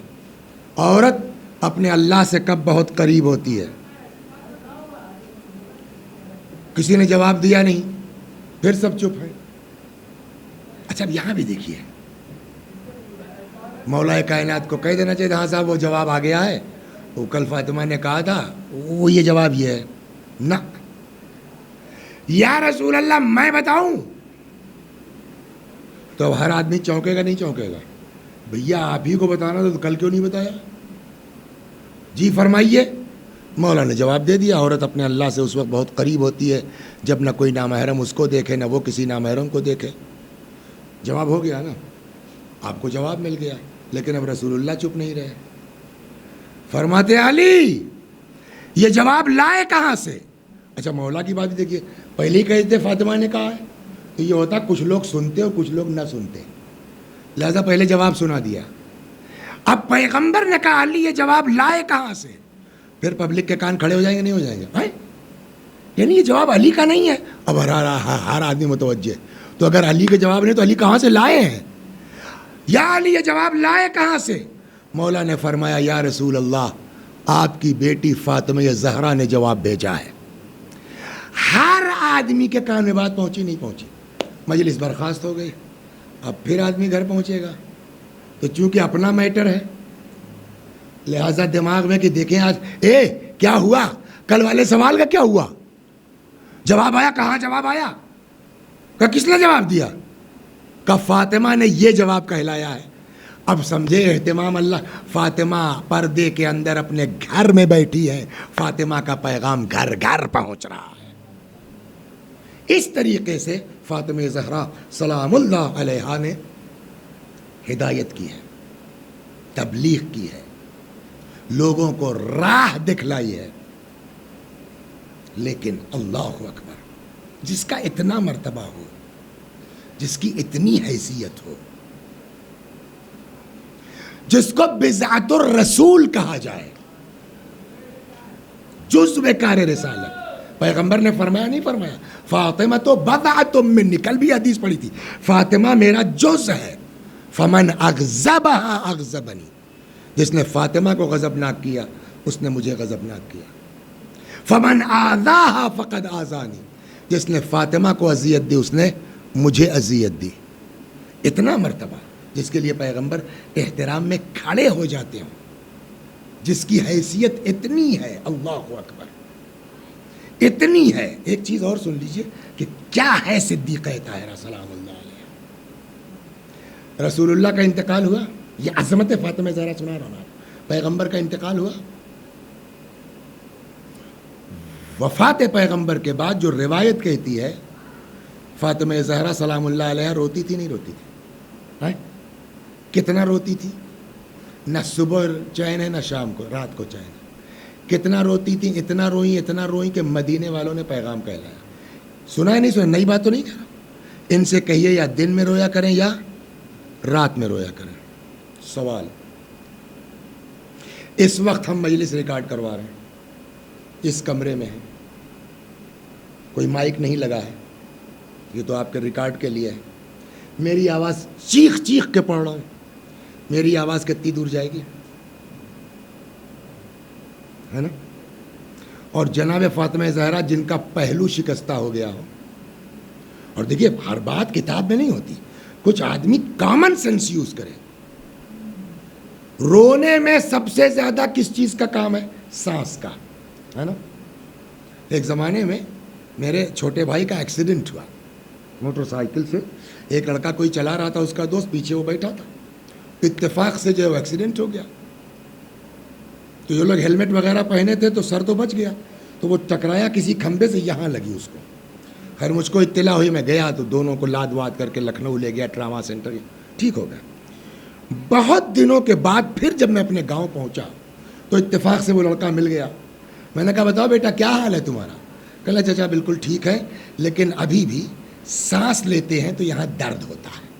عورت اپنے اللہ سے کب بہت قریب ہوتی ہے؟ کسی نے جواب دیا نہیں، پھر سب چپ ہیں. اچھا اب یہاں بھی دیکھیے، مولا کائنات کو کہہ دینا چاہیے ہاں صاحب وہ جواب آ گیا ہے، وہ کل فاطمہ نے کہا تھا وہ یہ جواب یہ ہے. نہ یا رسول اللہ میں بتاؤں تو اب ہر آدمی چونکے گا نہیں چونکے گا. بھیا آپ ہی کو بتانا تو کل کیوں نہیں بتایا؟ جی فرمائیے. مولا نے جواب دے دیا عورت اپنے اللہ سے اس وقت بہت قریب ہوتی ہے جب نہ کوئی نامحرم اس کو دیکھے نہ وہ کسی نامحرم کو دیکھے. جواب ہو گیا نا، آپ کو جواب مل گیا. لیکن اب رسول اللہ چپ نہیں رہے، فرماتے علی یہ جواب لائے کہاں سے؟ اچھا مولا کی بات دیکھیے، پہلے ہی کہتے فاطمہ نے کہا ہے تو یہ ہوتا کچھ لوگ سنتے اور کچھ لوگ نہ سنتے، لہذا پہلے جواب سنا دیا. اب پیغمبر نے کہا علی یہ جواب لائے کہاں سے؟ پھر پبلک کے کان کھڑے ہو جائیں گے نہیں ہو جائیں گے؟ یعنی یہ جواب علی کا نہیں ہے. اب ہر آدمی متوجہ. تو اگر علی کا جواب نہیں تو علی کہاں سے لائے ہیں؟ یا علی یہ جواب لائے کہاں سے؟ مولا نے فرمایا یا رسول اللہ آپ کی بیٹی فاطمہ زہرا نے جواب بھیجا ہے. ہر آدمی کے کان میں بات پہنچی نہیں پہنچی. مجلس برخاست ہو گئی. اب پھر آدمی گھر پہنچے گا تو چونکہ اپنا میٹر ہے لہذا دماغ میں کہ دیکھیں آج کیا ہوا، کل والے سوال کا کیا ہوا، جواب آیا، کہاں جواب آیا، کہ کس نے جواب دیا، کہ فاطمہ نے یہ جواب کہلایا ہے. اب سمجھے اہتمام اللہ. فاطمہ پردے کے اندر اپنے گھر میں بیٹھی ہے، فاطمہ کا پیغام گھر گھر پہنچ رہا ہے. اس طریقے سے فاطمہ زہرا سلام اللہ علیہا نے ہدایت کی ہے، تبلیغ کی ہے، لوگوں کو راہ دکھلائی ہے. لیکن اللہ اکبر، جس کا اتنا مرتبہ ہو، جس کی اتنی حیثیت ہو، جس کو بضاعت الرسول کہا جائے، جزو کار رسالت. پیغمبر نے فرمایا نہیں فرمایا فاطمہ تو بضعۃ منی، کل بھی حدیث پڑھی تھی، فاطمہ میرا جز ہے. فمن اغضبها اغضبنی، جس نے فاطمہ کو غضبناک کیا اس نے مجھے غضبناک کیا. فمن آذاها فقد آذانی، جس نے فاطمہ کو اذیت دی اس نے مجھے اذیت دی. اتنا مرتبہ جس کے لیے پیغمبر احترام میں کھڑے ہو جاتے ہوں، جس کی حیثیت اتنی ہے. اللہ اکبر، اتنی ہے. ایک چیز اور سن لیجئے کہ کیا ہے صدیقہ طاہرہ سلام اللہ علیہ. رسول اللہ کا انتقال ہوا، یہ عظمت فاطمہ زہرا سنا رہا ہوں. پیغمبر کا انتقال ہوا، وفات پیغمبر کے بعد جو روایت کہتی ہے فاطمہ زہرا سلام اللہ علیہ روتی تھی نہیں روتی تھی؟ کتنا روتی تھی؟ نہ صبح چین ہے نہ شام کو، رات کو چین ہے۔ کتنا روتی تھی؟ اتنا روئی کہ مدینے والوں نے پیغام کہلایا۔ سنا ہے نہیں سنا؟ نئی بات تو نہیں کہہ رہا، ان سے کہیے یا دن میں رویا کریں یا رات میں رویا کریں۔ سوال، اس وقت ہم مجلس ریکارڈ کروا رہے ہیں، اس کمرے میں ہیں، کوئی مائک نہیں لگا ہے، یہ تو آپ کے ریکارڈ کے لیے ہے۔ میری آواز چیخ چیخ کے پڑھ رہا ہوں، میری آواز کتنی دور جائے گی؟ ہے نا؟ اور جناب فاطمہ زہرا جن کا پہلو شکستہ ہو گیا ہو، اور دیکھیے ہر بات کتاب میں نہیں ہوتی، کچھ آدمی کامن سینس یوز کرے۔ رونے میں سب سے زیادہ کس چیز کا کام ہے؟ سانس کا، ہے نا؟ ایک زمانے میں میرے چھوٹے بھائی کا ایکسیڈنٹ ہوا موٹر سائیکل سے، ایک لڑکا کوئی چلا رہا تھا، اس کا دوست پیچھے وہ بیٹھا تھا، اتفاق سے جو ہے وہ ایکسیڈنٹ ہو گیا۔ تو جو لوگ ہیلمٹ وغیرہ پہنے تھے تو سر تو بچ گیا، تو وہ ٹکرایا کسی کھمبے سے، یہاں لگی اس کو۔ خیر مجھ کو اطلاع ہوئی، میں گیا تو دونوں کو لاد واد کر کے لکھنؤ لے گیا ٹراما سینٹر، ٹھیک ہو گیا۔ بہت دنوں کے بعد پھر جب میں اپنے گاؤں پہنچا تو اتفاق سے وہ لڑکا مل گیا۔ میں نے کہا بتاؤ بیٹا کیا حال ہے تمہارا؟ کہا چچا بالکل ٹھیک ہے، لیکن ابھی بھی سانس لیتے ہیں تو یہاں درد ہوتا ہے۔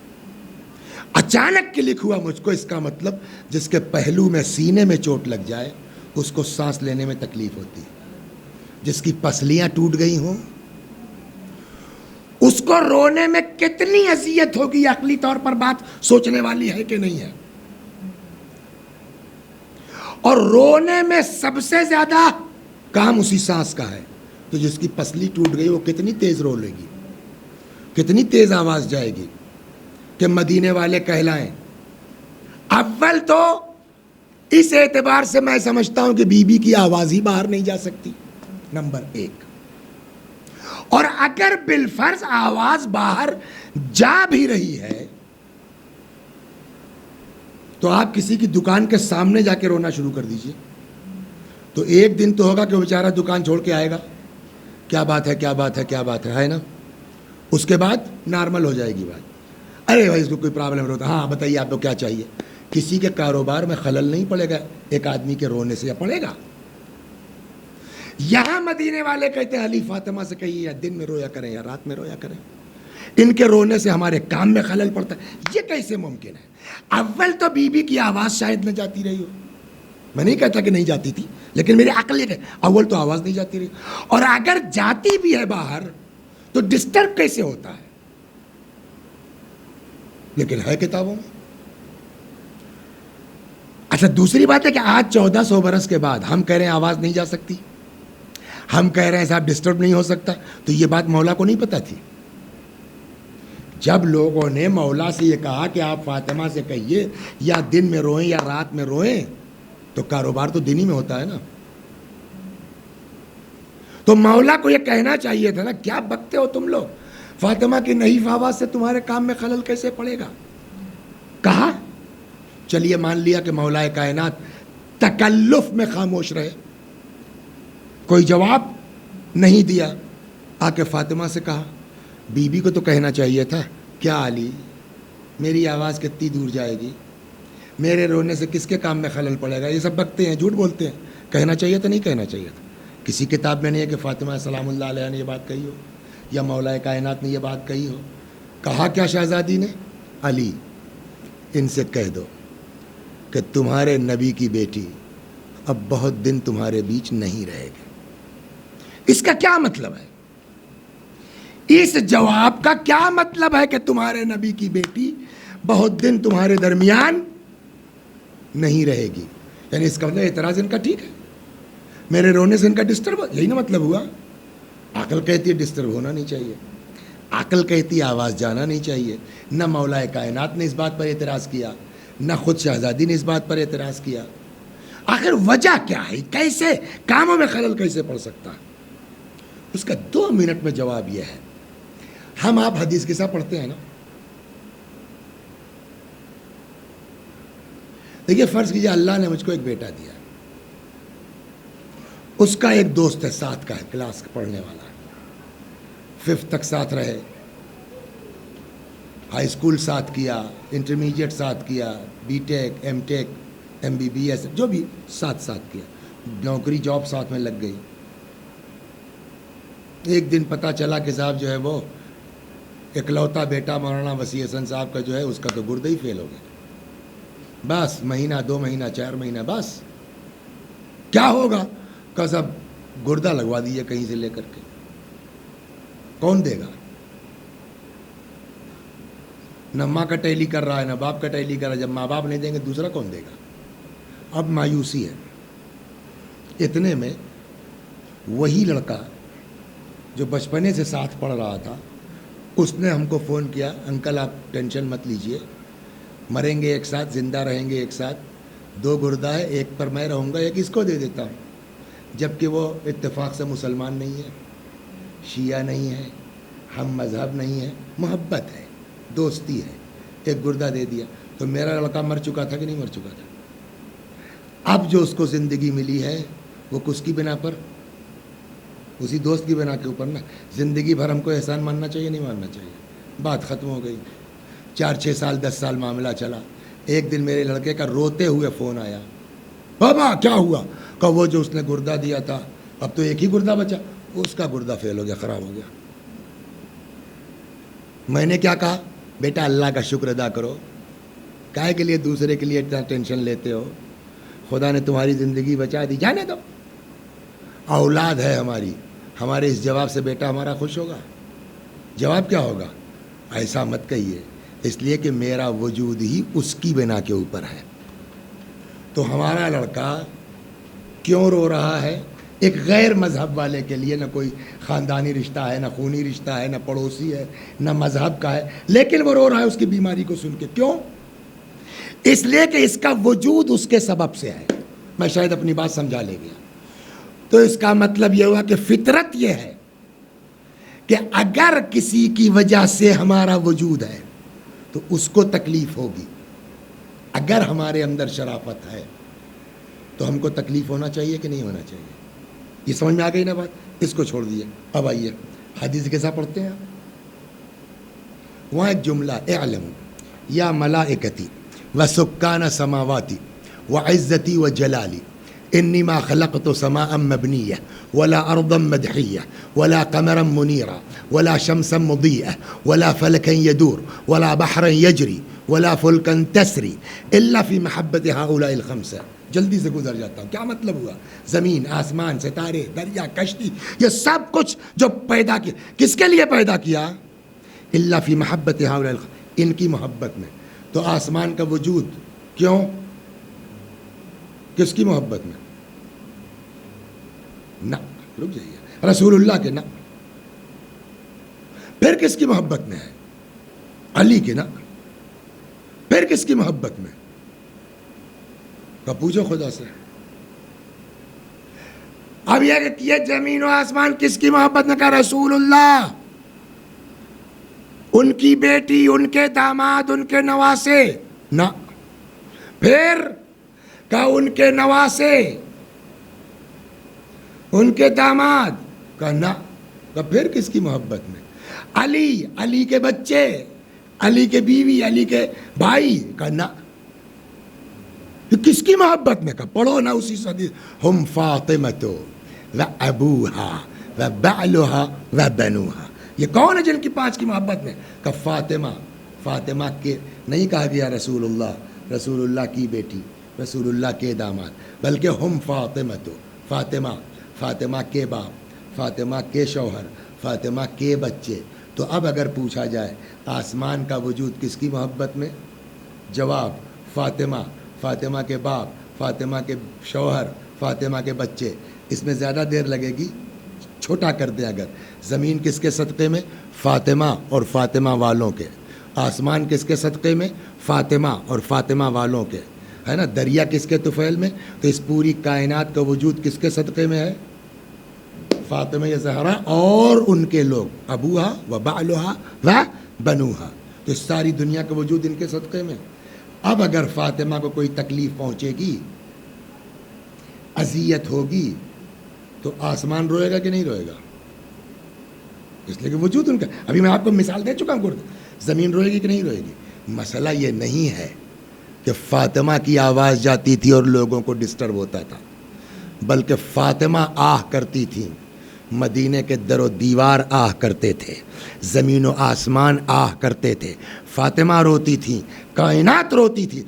اچانک کلک ہوا مجھ کو، اس کا مطلب جس کے پہلو میں سینے میں چوٹ لگ جائے اس کو سانس لینے میں تکلیف ہوتی ہے، جس کی پسلیاں ٹوٹ گئی ہوں اس کو رونے میں کتنی اذیت ہوگی، عقلی طور پر بات سوچنے والی ہے کہ نہیں ہے؟ اور رونے میں سب سے زیادہ کام اسی سانس کا ہے، تو جس کی پسلی ٹوٹ گئی وہ کتنی تیز رو لے گی، کتنی تیز آواز جائے گی کہ مدینے والے کہلائیں۔ اول تو اس اعتبار سے میں سمجھتا ہوں کہ بی بی کی آواز ہی باہر نہیں جا سکتی، نمبر ایک۔ اور اگر بالفرض آواز باہر جا بھی رہی ہے تو آپ کسی کی دکان کے سامنے جا کے رونا شروع کر دیجئے، تو ایک دن تو ہوگا کہ وہ بیچارہ دکان چھوڑ کے آئے گا، کیا بات ہے کیا بات ہے کیا بات ہے نا؟ اس کے بعد نارمل ہو جائے گی بات، ارے بھائی اس کو کوئی پرابلم ہوتا، ہاں بتائیے آپ کو کیا چاہیے۔ کسی کے کاروبار میں خلل نہیں پڑے گا ایک آدمی کے رونے سے، یا پڑے گا؟ یہاں مدینے والے کہتے ہیں علی فاطمہ سے کہیے یا دن میں رویا کریں یا رات میں رویا کریں، ان کے رونے سے ہمارے کام میں خلل پڑتا ہے، یہ کیسے ممکن ہے؟ اول تو بی بی کی آواز شاید نہ جاتی رہی ہو، میں نہیں کہتا کہ نہیں جاتی تھی، لیکن میری عقل یہ کہ اول تو آواز نہیں جاتی رہی، اور اگر جاتی بھی ہے باہر تو ڈسٹرب کیسے ہوتا ہے؟ لیکن ہے کتابوں میں۔ اچھا دوسری بات ہے کہ آج 1400 برس کے بعد ہم کہہ رہے ہیں آواز نہیں جا سکتی، ہم کہہ رہے ہیں صاحب ڈسٹرب نہیں ہو سکتا، تو یہ بات مولا کو نہیں پتا تھی؟ جب لوگوں نے مولا سے یہ کہا کہ آپ فاطمہ سے کہیے یا دن میں روئیں یا رات میں روئیں، تو کاروبار تو دن ہی میں ہوتا ہے نا، تو مولا کو یہ کہنا چاہیے تھا نا، کیا بکتے ہو تم لوگ، فاطمہ کی نحیف آواز سے تمہارے کام میں خلل کیسے پڑے گا؟ کہا چلیے مان لیا کہ مولا کائنات تکلف میں خاموش رہے، کوئی جواب نہیں دیا، آ کے فاطمہ سے کہا، بی بی کو تو کہنا چاہیے تھا، کیا علی میری آواز کتنی دور جائے گی، میرے رونے سے کس کے کام میں خلل پڑے گا؟ یہ سب بکتے ہیں، جھوٹ بولتے ہیں، کہنا چاہیے تھا نہیں کہنا چاہیے تھا؟ کسی کتاب میں نہیں ہے کہ فاطمہ سلام اللہ علیہ نے یہ بات کہی ہو یا مولا کائنات نے یہ بات کہی ہو۔ کہا کیا شہزادی نے؟ علی ان سے کہہ دو کہ تمہارے نبی کی بیٹی اب بہت دن تمہارے بیچ نہیں رہے گی۔ اس کا کیا مطلب ہے؟ اس جواب کا کیا مطلب ہے کہ تمہارے نبی کی بیٹی بہت دن تمہارے درمیان نہیں رہے گی؟ یعنی اس کا مطلب اعتراض ان کا ٹھیک ہے، میرے رونے سے ان کا ڈسٹرب، یہی نا مطلب ہوا؟ عقل کہتی ہے ڈسٹرب ہونا نہیں چاہیے، عقل کہتی ہے آواز جانا نہیں چاہیے۔ نہ مولا کائنات نے اس بات پر اعتراض کیا، نہ خود شہزادی نے اس بات پر اعتراض کیا۔ آخر وجہ کیا ہے؟ کیسے کاموں میں خلل کیسے پڑ سکتا ہے؟ اس کا 2 منٹ میں جواب یہ ہے، ہم آپ حدیث کے ساتھ پڑھتے ہیں نا، دیکھیے فرض کیجیے اللہ نے مجھ کو ایک بیٹا دیا، اس کا ایک دوست ہے، ساتھ کا ہے، کلاس پڑھنے والا ہے، 5th تک ساتھ رہے، ہائی اسکول ساتھ کیا، انٹرمیڈیٹ ساتھ کیا، B tech, M tech, MBBS، جو بھی ساتھ کیا، نوکری جاب ساتھ میں لگ گئی۔ ایک دن پتہ چلا کہ صاحب جو ہے وہ اکلوتا بیٹا مولانا وسیع حسن صاحب کا جو ہے اس کا تو گردہ ہی فیل ہو گیا۔ بس مہینہ، 2 مہینہ، 4 مہینہ، بس کیا ہوگا کہ سب گردہ لگوا دیے کہیں سے لے کر کے، کون دے گا؟ نہ ماں کا ٹیلی کر رہا ہے، نہ باپ کا ٹیلی کر رہا ہے، جب ماں باپ نہیں دیں گے دوسرا کون دے گا؟ اب مایوسی ہے۔ اتنے میں وہی لڑکا جو بچپنے سے ساتھ پڑھ رہا تھا اس نے ہم کو فون کیا، انکل آپ ٹینشن مت لیجئے، مریں گے ایک ساتھ، زندہ رہیں گے ایک ساتھ، 2 گردہ ہے، ایک پر میں رہوں گا، ایک اس کو دے دیتا ہوں۔ جبکہ وہ اتفاق سے مسلمان نہیں ہے، شیعہ نہیں ہے، ہم مذہب نہیں ہے، محبت ہے، دوستی ہے، ایک گردہ دے دیا۔ تو میرا لڑکا مر چکا تھا کہ نہیں مر چکا تھا؟ اب جو اس کو زندگی ملی ہے وہ کس کی بنا پر؟ اسی دوست کی بنا کے اوپر نا۔ زندگی بھر ہم کو احسان ماننا چاہیے نہیں ماننا چاہیے؟ بات ختم ہو گئی۔ 4-6 سال 10 سال معاملہ چلا۔ ایک دن میرے لڑکے کا روتے ہوئے فون آیا، بابا کیا ہوا؟ کہ وہ جو اس نے گردہ دیا تھا اب تو ایک ہی گردہ بچا، اس کا گردہ فیل ہو گیا، خراب ہو گیا۔ میں نے کیا کہا؟ بیٹا اللہ کا شکر ادا کرو، کائے کے لیے دوسرے کے لیے اتنا ٹینشن لیتے ہو؟ خدا نے تمہاری زندگی بچا دی، جانے دو۔ اولاد ہے ہماری، ہمارے اس جواب سے بیٹا ہمارا خوش ہوگا؟ جواب کیا ہوگا؟ ایسا مت کہیے، اس لیے کہ میرا وجود ہی اس کی بنا کے اوپر ہے۔ تو ہمارا لڑکا کیوں رو رہا ہے؟ ایک غیر مذہب والے کے لیے، نہ کوئی خاندانی رشتہ ہے، نہ خونی رشتہ ہے، نہ پڑوسی ہے، نہ مذہب کا ہے، لیکن وہ رو رہا ہے اس کی بیماری کو سن کے۔ کیوں؟ اس لیے کہ اس کا وجود اس کے سبب سے ہے۔ میں شاید اپنی بات سمجھا لے گیا۔ تو اس کا مطلب یہ ہوا کہ فطرت یہ ہے کہ اگر کسی کی وجہ سے ہمارا وجود ہے تو اس کو تکلیف ہوگی۔ اگر ہمارے اندر شرافت ہے تو ہم کو تکلیف ہونا چاہیے کہ نہیں ہونا چاہیے؟ یہ سمجھ میں آ گئی نا بات؟ اس کو چھوڑ دیے، اب آئیے حدیث کے ساتھ پڑھتے ہیں۔ وہاں ایک جملہ، اعلم یا ملائکتی وسکان سماواتی وعزتی وجلالی انی ما خلقت سماء مبنیہ ولا ارضا مدحیہ ولا قمرا منیرا ولا شمسا مضیئہ ولا فلکا یدور ولا بحرا یجری ولا فلکا تسری الا فی محبت ہؤلاء الخمسہ۔ جلدی سے گزر جاتا ہوں، کیا مطلب ہوا؟ زمین، آسمان، ستارے، دریا، کشتی، یہ سب کچھ جو پیدا کیا، کس کے لیے پیدا کیا؟ الا فی محبت ہؤلاء الخمسہ، ان کی محبت میں۔ تو آسمان کا وجود کیوں؟ کس کی محبت میں؟ نہ، رک جائیے، رسول اللہ کے نہ۔ پھر کس کی محبت میں ہے؟ علی کے نہ۔ پھر کس کی محبت میں؟ پوچھو خدا سے۔ اب یہ زمین و آسمان کس کی محبت میں؟ کا رسول اللہ، ان کی بیٹی، ان کے داماد، ان کے نواسے نہ۔ پھر کا ان کے نواسے، ان کے داماد کا نہ۔ کا پھر کس کی محبت میں؟ علی، علی کے بچے، علی کے بیوی، علی کے بھائی کا نہ۔ کس کی محبت میں؟ کا پڑھو نا اسی حدیث، ہم فاطمۃ و ابوہا و بعلہا و بنوہا۔ یہ کون ہے جن کی 5 کی محبت میں؟ کہ فاطمہ، فاطمہ کے نہیں کہا گیا رسول اللہ، رسول اللہ کی بیٹی، رسول اللہ کے داماد، بلکہ ہم فاطمۃ، فاطمہ، فاطمہ کے باپ، فاطمہ کے شوہر، فاطمہ کے بچے۔ تو اب اگر پوچھا جائے آسمان کا وجود کس کی محبت میں؟ جواب فاطمہ، فاطمہ کے باپ، فاطمہ کے شوہر، فاطمہ کے بچے۔ اس میں زیادہ دیر لگے گی، چھوٹا کر دیں اگر۔ زمین کس کے صدقے میں؟ فاطمہ اور فاطمہ والوں کے۔ آسمان کس کے صدقے میں؟ فاطمہ اور فاطمہ والوں کے، ہے نا۔ دریا کس کے طفیل میں؟ تو اس پوری کائنات کا وجود کس کے صدقے میں ہے؟ فاطمہ زہرا اور ان کے لوگ، ابوہا و بعلہا و بنوہا۔ تو اس ساری دنیا کا وجود ان کے صدقے میں۔ اب اگر فاطمہ کو کوئی تکلیف پہنچے گی، اذیت ہوگی، تو آسمان روئے گا کہ نہیں روئے گا؟ اس لیے کہ وجود ان کا۔ ابھی میں آپ کو مثال دے چکا ہوں، زمین روئے گی کہ نہیں روئے گی؟ مسئلہ یہ نہیں ہے کہ فاطمہ کی آواز جاتی تھی اور لوگوں کو ڈسٹرب ہوتا تھا، بلکہ فاطمہ آہ کرتی تھی، مدینے کے در و دیوار آہ کرتے تھے، زمین و آسمان آہ کرتے تھے، فاطمہ روتی تھی، کائنات روتی تھی۔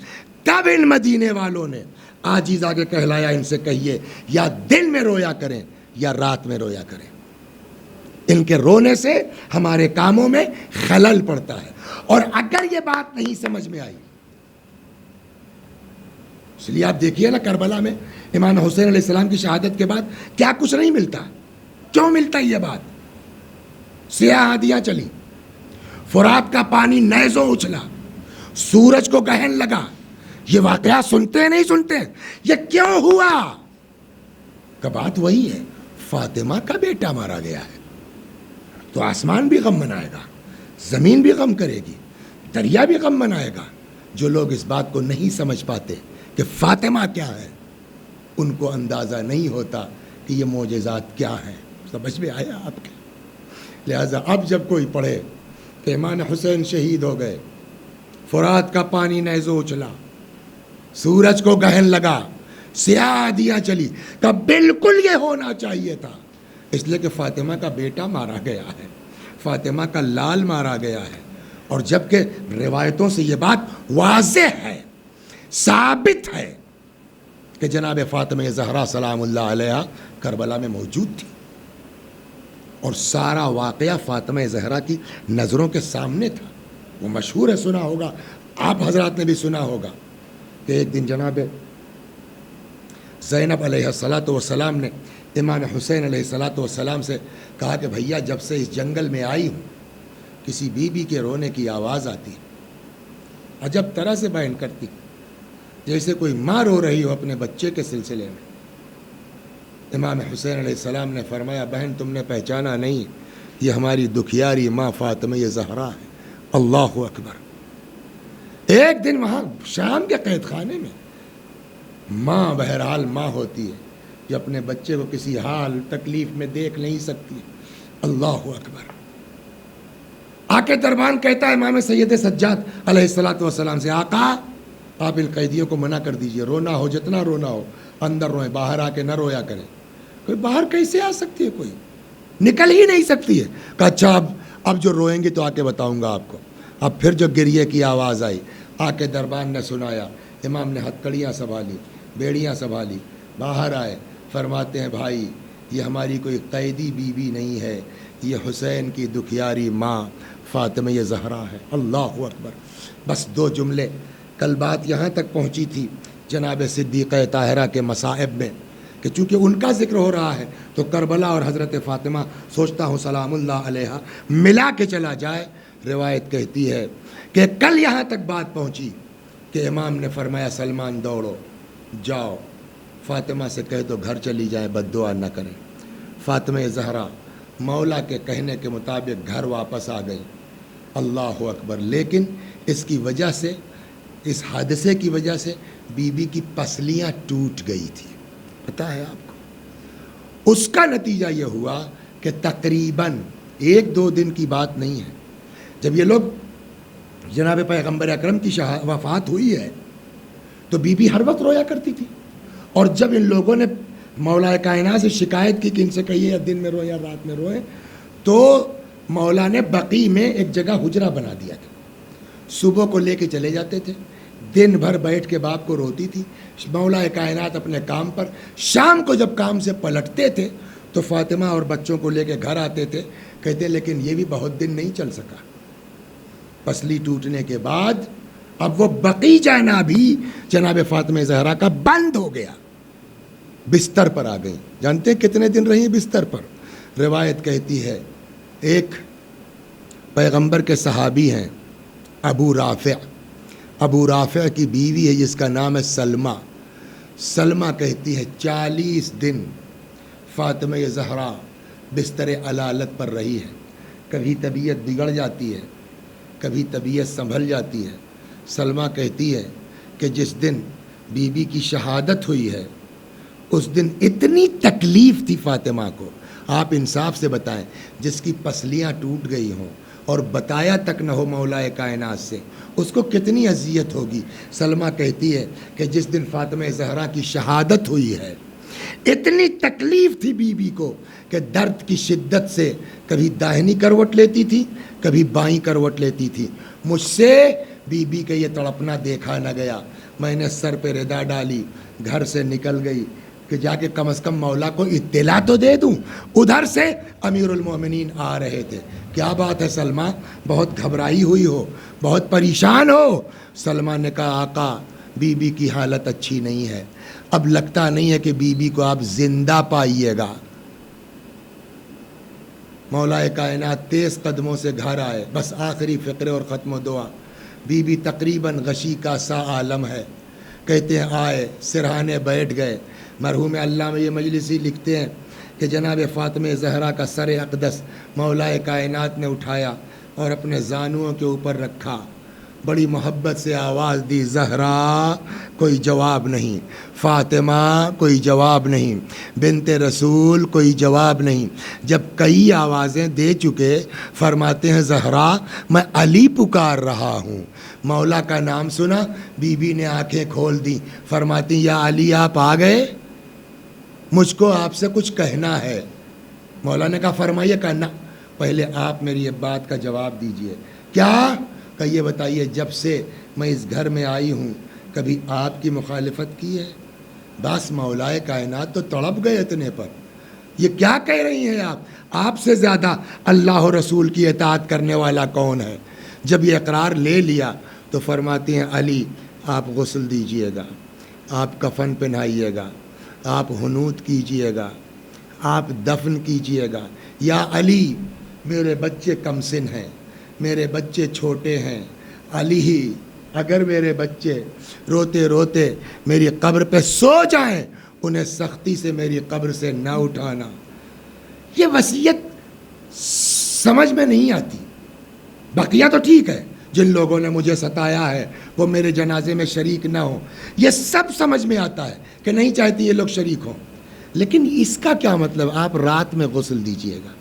تب ان مدینے والوں نے عاجز آگے کہلایا، ان سے کہیے یا دن میں رویا کریں یا رات میں رویا کریں، ان کے رونے سے ہمارے کاموں میں خلل پڑتا ہے۔ اور اگر یہ بات نہیں سمجھ میں آئی، اس لیے آپ دیکھیے نا کربلا میں امام حسین علیہ السلام کی شہادت کے بعد کیا کچھ نہیں ملتا، کیوں ملتا یہ بات؟ سیاہ آندیاں چلی، فرات کا پانی نیزوں اچھلا، سورج کو گہن لگا، یہ واقعہ سنتے نہیں سنتے؟ یہ کیوں ہوا؟ کہ بات وہی ہے، فاطمہ کا بیٹا مارا گیا ہے، تو آسمان بھی غم منائے گا، زمین بھی غم کرے گی، دریا بھی غم منائے گا۔ جو لوگ اس بات کو نہیں سمجھ پاتے کہ فاطمہ کیا ہے، ان کو اندازہ نہیں ہوتا کہ یہ معجزات کیا ہیں۔ سمجھ میں آیا آپ کے؟ لہذا اب جب کوئی پڑھے کہ امام حسین شہید ہو گئے، فرات کا پانی نیزوں اچھلا، سورج کو گہن لگا، سیاہ آندیاں چلی، کہ بالکل یہ ہونا چاہیے تھا، اس لیے کہ فاطمہ کا بیٹا مارا گیا ہے، فاطمہ کا لال مارا گیا ہے۔ اور جبکہ روایتوں سے یہ بات واضح ہے، ثابت ہے کہ جناب فاطمہ زہرا سلام اللہ علیہا کربلا میں موجود تھی، اور سارا واقعہ فاطمہ زہرا کی نظروں کے سامنے تھا۔ وہ مشہور ہے، سنا ہوگا، آپ حضرات نے بھی سنا ہوگا کہ ایک دن جناب زینب علیہ الصلاۃ والسلام نے امام حسین علیہ الصلاۃ والسلام سے کہا کہ بھیا جب سے اس جنگل میں آئی ہوں کسی بی بی کے رونے کی آواز آتی ہے، عجب طرح سے بیان کرتی، جیسے کوئی ماں رو رہی ہو اپنے بچے کے سلسلے میں۔ امام حسین علیہ السلام نے فرمایا بہن تم نے پہچانا نہیں، یہ ہماری دکھیاری ماں فاطمہ زہرا ہے۔ اللہ اکبر۔ ایک دن وہاں شام کے قید خانے میں ماں بہرحال ماں ہوتی ہے جو اپنے بچے کو کسی حال تکلیف میں دیکھ نہیں سکتی۔ اللہ اکبر۔ آکے دربان کہتا ہے امام سید سجاد علیہ الصلاۃ والسلام سے، آقا آپ ان قیدیوں کو منع کر دیجئے، رونا ہو جتنا رونا ہو اندر روئیں، باہر آ کے نہ رویا کریں۔ کوئی باہر کیسے آ سکتی ہے، کوئی نکل ہی نہیں سکتی ہے۔ کہا اچھا اب جو روئیں گے تو آ کے بتاؤں گا آپ کو۔ اب پھر جو گریے کی آواز آئی، آ کے دربان نے سنایا، امام نے ہتھکڑیاں سنبھالی، بیڑیاں سنبھالی، باہر آئے، فرماتے ہیں بھائی یہ ہماری کوئی قیدی بیوی نہیں ہے، یہ حسین کی دکھیاری ماں فاطمہ زہرا ہے۔ اللہ اکبر۔ بس دو جملے۔ کل بات یہاں تک پہنچی تھی جناب صدیقہ طاہرہ کے مصائب میں کہ چونکہ ان کا ذکر ہو رہا ہے تو کربلا اور حضرت فاطمہ سوچتا ہوں سلام اللہ علیہا ملا کے چلا جائے۔ روایت کہتی ہے کہ کل یہاں تک بات پہنچی کہ امام نے فرمایا سلمان دوڑو جاؤ فاطمہ سے کہہ دو گھر چلی جائیں، بد دعا نہ کریں۔ فاطمہ زہرا مولا کے کہنے کے مطابق گھر واپس آ گئی۔ اللہ اکبر۔ لیکن اس کی وجہ سے، اس حادثے کی وجہ سے بی بی کی پسلیاں ٹوٹ گئی تھی، پتہ ہے آپ کو۔ اس کا نتیجہ یہ ہوا کہ تقریباً 1-2 دن کی بات نہیں ہے، جب یہ لوگ جناب پیغمبر اکرم کی وفات ہوئی ہے تو بی بی ہر وقت رویا کرتی تھی، اور جب ان لوگوں نے مولا کائنات سے شکایت کی کہ ان سے کہیے یا دن میں روئیں یا رات میں روئیں، تو مولا نے بقی میں ایک جگہ حجرہ بنا دیا تھا، صبح کو لے کے چلے جاتے تھے، دن بھر بیٹھ کے باپ کو روتی تھی، مولا کائنات اپنے کام پر، شام کو جب کام سے پلٹتے تھے تو فاطمہ اور بچوں کو لے کے گھر آتے تھے، کہتے لیکن یہ بھی بہت دن نہیں چل سکا، پسلی ٹوٹنے کے بعد اب وہ بقی جانا بھی جناب فاطمہ زہرا کا بند ہو گیا، بستر پر آ گئی۔ جانتے ہیں کتنے دن رہی بستر پر؟ روایت کہتی ہے ایک پیغمبر کے صحابی ہیں ابو رافع کی بیوی ہے جس کا نام ہے سلمہ کہتی ہے 40 دن فاطمہ زہرا بستر علالت پر رہی ہے، کبھی طبیعت بگڑ جاتی ہے، کبھی طبیعت سنبھل جاتی ہے۔ سلمہ کہتی ہے کہ جس دن بی بی کی شہادت ہوئی ہے اس دن اتنی تکلیف تھی فاطمہ کو، آپ انصاف سے بتائیں، جس کی پسلیاں ٹوٹ گئی ہوں اور بتایا تک نہ ہو مولا کائنات سے، اس کو کتنی اذیت ہوگی۔ سلمہ کہتی ہے کہ جس دن فاطمہ زہرا کی شہادت ہوئی ہے، اتنی تکلیف تھی بی بی کو کہ درد کی شدت سے کبھی داہنی کروٹ لیتی تھی، کبھی بائیں کروٹ لیتی تھی۔ مجھ سے بی بی کے یہ تڑپنا دیکھا نہ گیا، میں نے سر پہ ردا ڈالی، گھر سے نکل گئی کہ جا کے کم از کم مولا کو اطلاع تو دے دوں۔ ادھر سے امیر المومنین آ رہے تھے۔ کیا بات ہے سلمہ، بہت گھبرائی ہوئی ہو، بہت پریشان ہو؟ سلمہ نے کہا آقا بی بی کی حالت اچھی نہیں ہے، اب لگتا نہیں ہے کہ بی بی کو آپ زندہ پائیے گا۔ مولا کائنات تیز قدموں سے گھر آئے، بس آخری فقرے اور ختم و دعا۔ بی بی تقریباً غشی کا سا عالم ہے، کہتے ہیں آئے سرہانے بیٹھ گئے۔ مرحوم علامہ یہ مجلسی لکھتے ہیں کہ جناب فاطمہ زہرا کا سر اقدس مولا کائنات نے اٹھایا اور اپنے زانوؤں کے اوپر رکھا، بڑی محبت سے آواز دی، زہرا کوئی جواب نہیں، فاطمہ کوئی جواب نہیں، بنت رسول کوئی جواب نہیں۔ جب کئی آوازیں دے چکے فرماتے ہیں زہرا میں علی پکار رہا ہوں۔ مولا کا نام سنا، بی بی نے آنکھیں کھول دیں، فرماتی یا علی آپ آ گئے، مجھ کو آپ سے کچھ کہنا ہے۔ مولا نے کہا فرمائیے، کہنا پہلے آپ میری یہ بات کا جواب دیجئے۔ کیا؟ کہ یہ بتائیے جب سے میں اس گھر میں آئی ہوں کبھی آپ کی مخالفت کی ہے؟ بس مولا کائنات تو تڑپ گئے اتنے پر، یہ کیا کہہ رہی ہیں آپ سے زیادہ اللہ و رسول کی اطاعت کرنے والا کون ہے؟ جب یہ اقرار لے لیا تو فرماتی ہیں علی آپ غسل دیجئے گا، آپ کفن پہنائیے گا، آپ حنوط کیجئے گا، آپ دفن کیجئے گا۔ یا علی میرے بچے کم سن ہیں، میرے بچے چھوٹے ہیں، علی ہی اگر میرے بچے روتے روتے میری قبر پہ سو جائیں انہیں سختی سے میری قبر سے نہ اٹھانا۔ یہ وصیت سمجھ میں نہیں آتی۔ بقیہ تو ٹھیک ہے، جن لوگوں نے مجھے ستایا ہے وہ میرے جنازے میں شریک نہ ہوں، یہ سب سمجھ میں آتا ہے کہ نہیں چاہتی یہ لوگ شریک ہوں، لیکن اس کا کیا مطلب؟ آپ رات میں غسل دیجئے گا،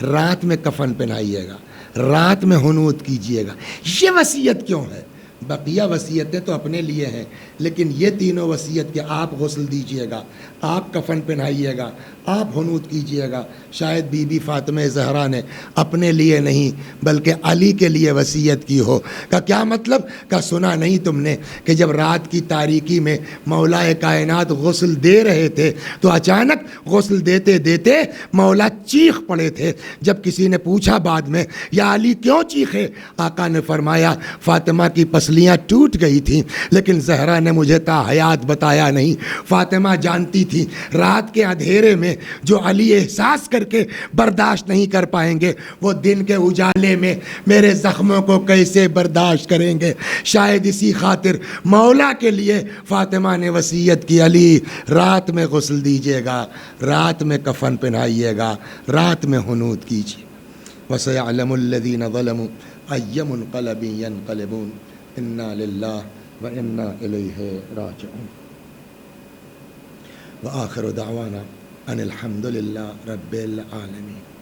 رات میں کفن پہنائیے گا، رات میں حنوط کیجئے گا، یہ وصیت کیوں ہے؟ بقیہ وصیتیں تو اپنے لیے ہیں، لیکن یہ تینوں وصیت کہ آپ غسل دیجئے گا، آپ کفن پہنائیے گا، آپ حنوط کیجئے گا، شاید بی بی فاطمہ زہرا نے اپنے لیے نہیں بلکہ علی کے لیے وصیت کی ہو۔ کا کیا مطلب؟ کا سنا نہیں تم نے کہ جب رات کی تاریکی میں مولا کائنات غسل دے رہے تھے تو اچانک غسل دیتے دیتے مولا چیخ پڑے تھے۔ جب کسی نے پوچھا بعد میں یا علی کیوں چیخے، آقا نے فرمایا فاطمہ کی پسلیاں ٹوٹ گئی تھیں، لیکن زہرا نے مجھے تا حیات بتایا نہیں۔ فاطمہ جانتی تھی رات کے اندھیرے میں جو علی احساس کر کے برداشت نہیں کر پائیں گے وہ دن کے اجالے میں میرے زخموں کو کیسے برداشت کریں گے۔ شاید اسی خاطر مولا کے لیے فاطمہ نے وصیت کی علی رات میں غسل دیجیے گا، رات میں کفن پہنائیے گا، رات میں حنوط کیجیے۔ وَسَيَعْلَمُ الَّذِينَ ظَلَمُوا أَيَّ مُنقَلَبٍ يَنقَلِبُونَ إِنَّا لِلَّهِ وَإِنَّا إِلَيْهِ راجعون۔ وآخر دعوانا ان الحمد للہ رب العالمین۔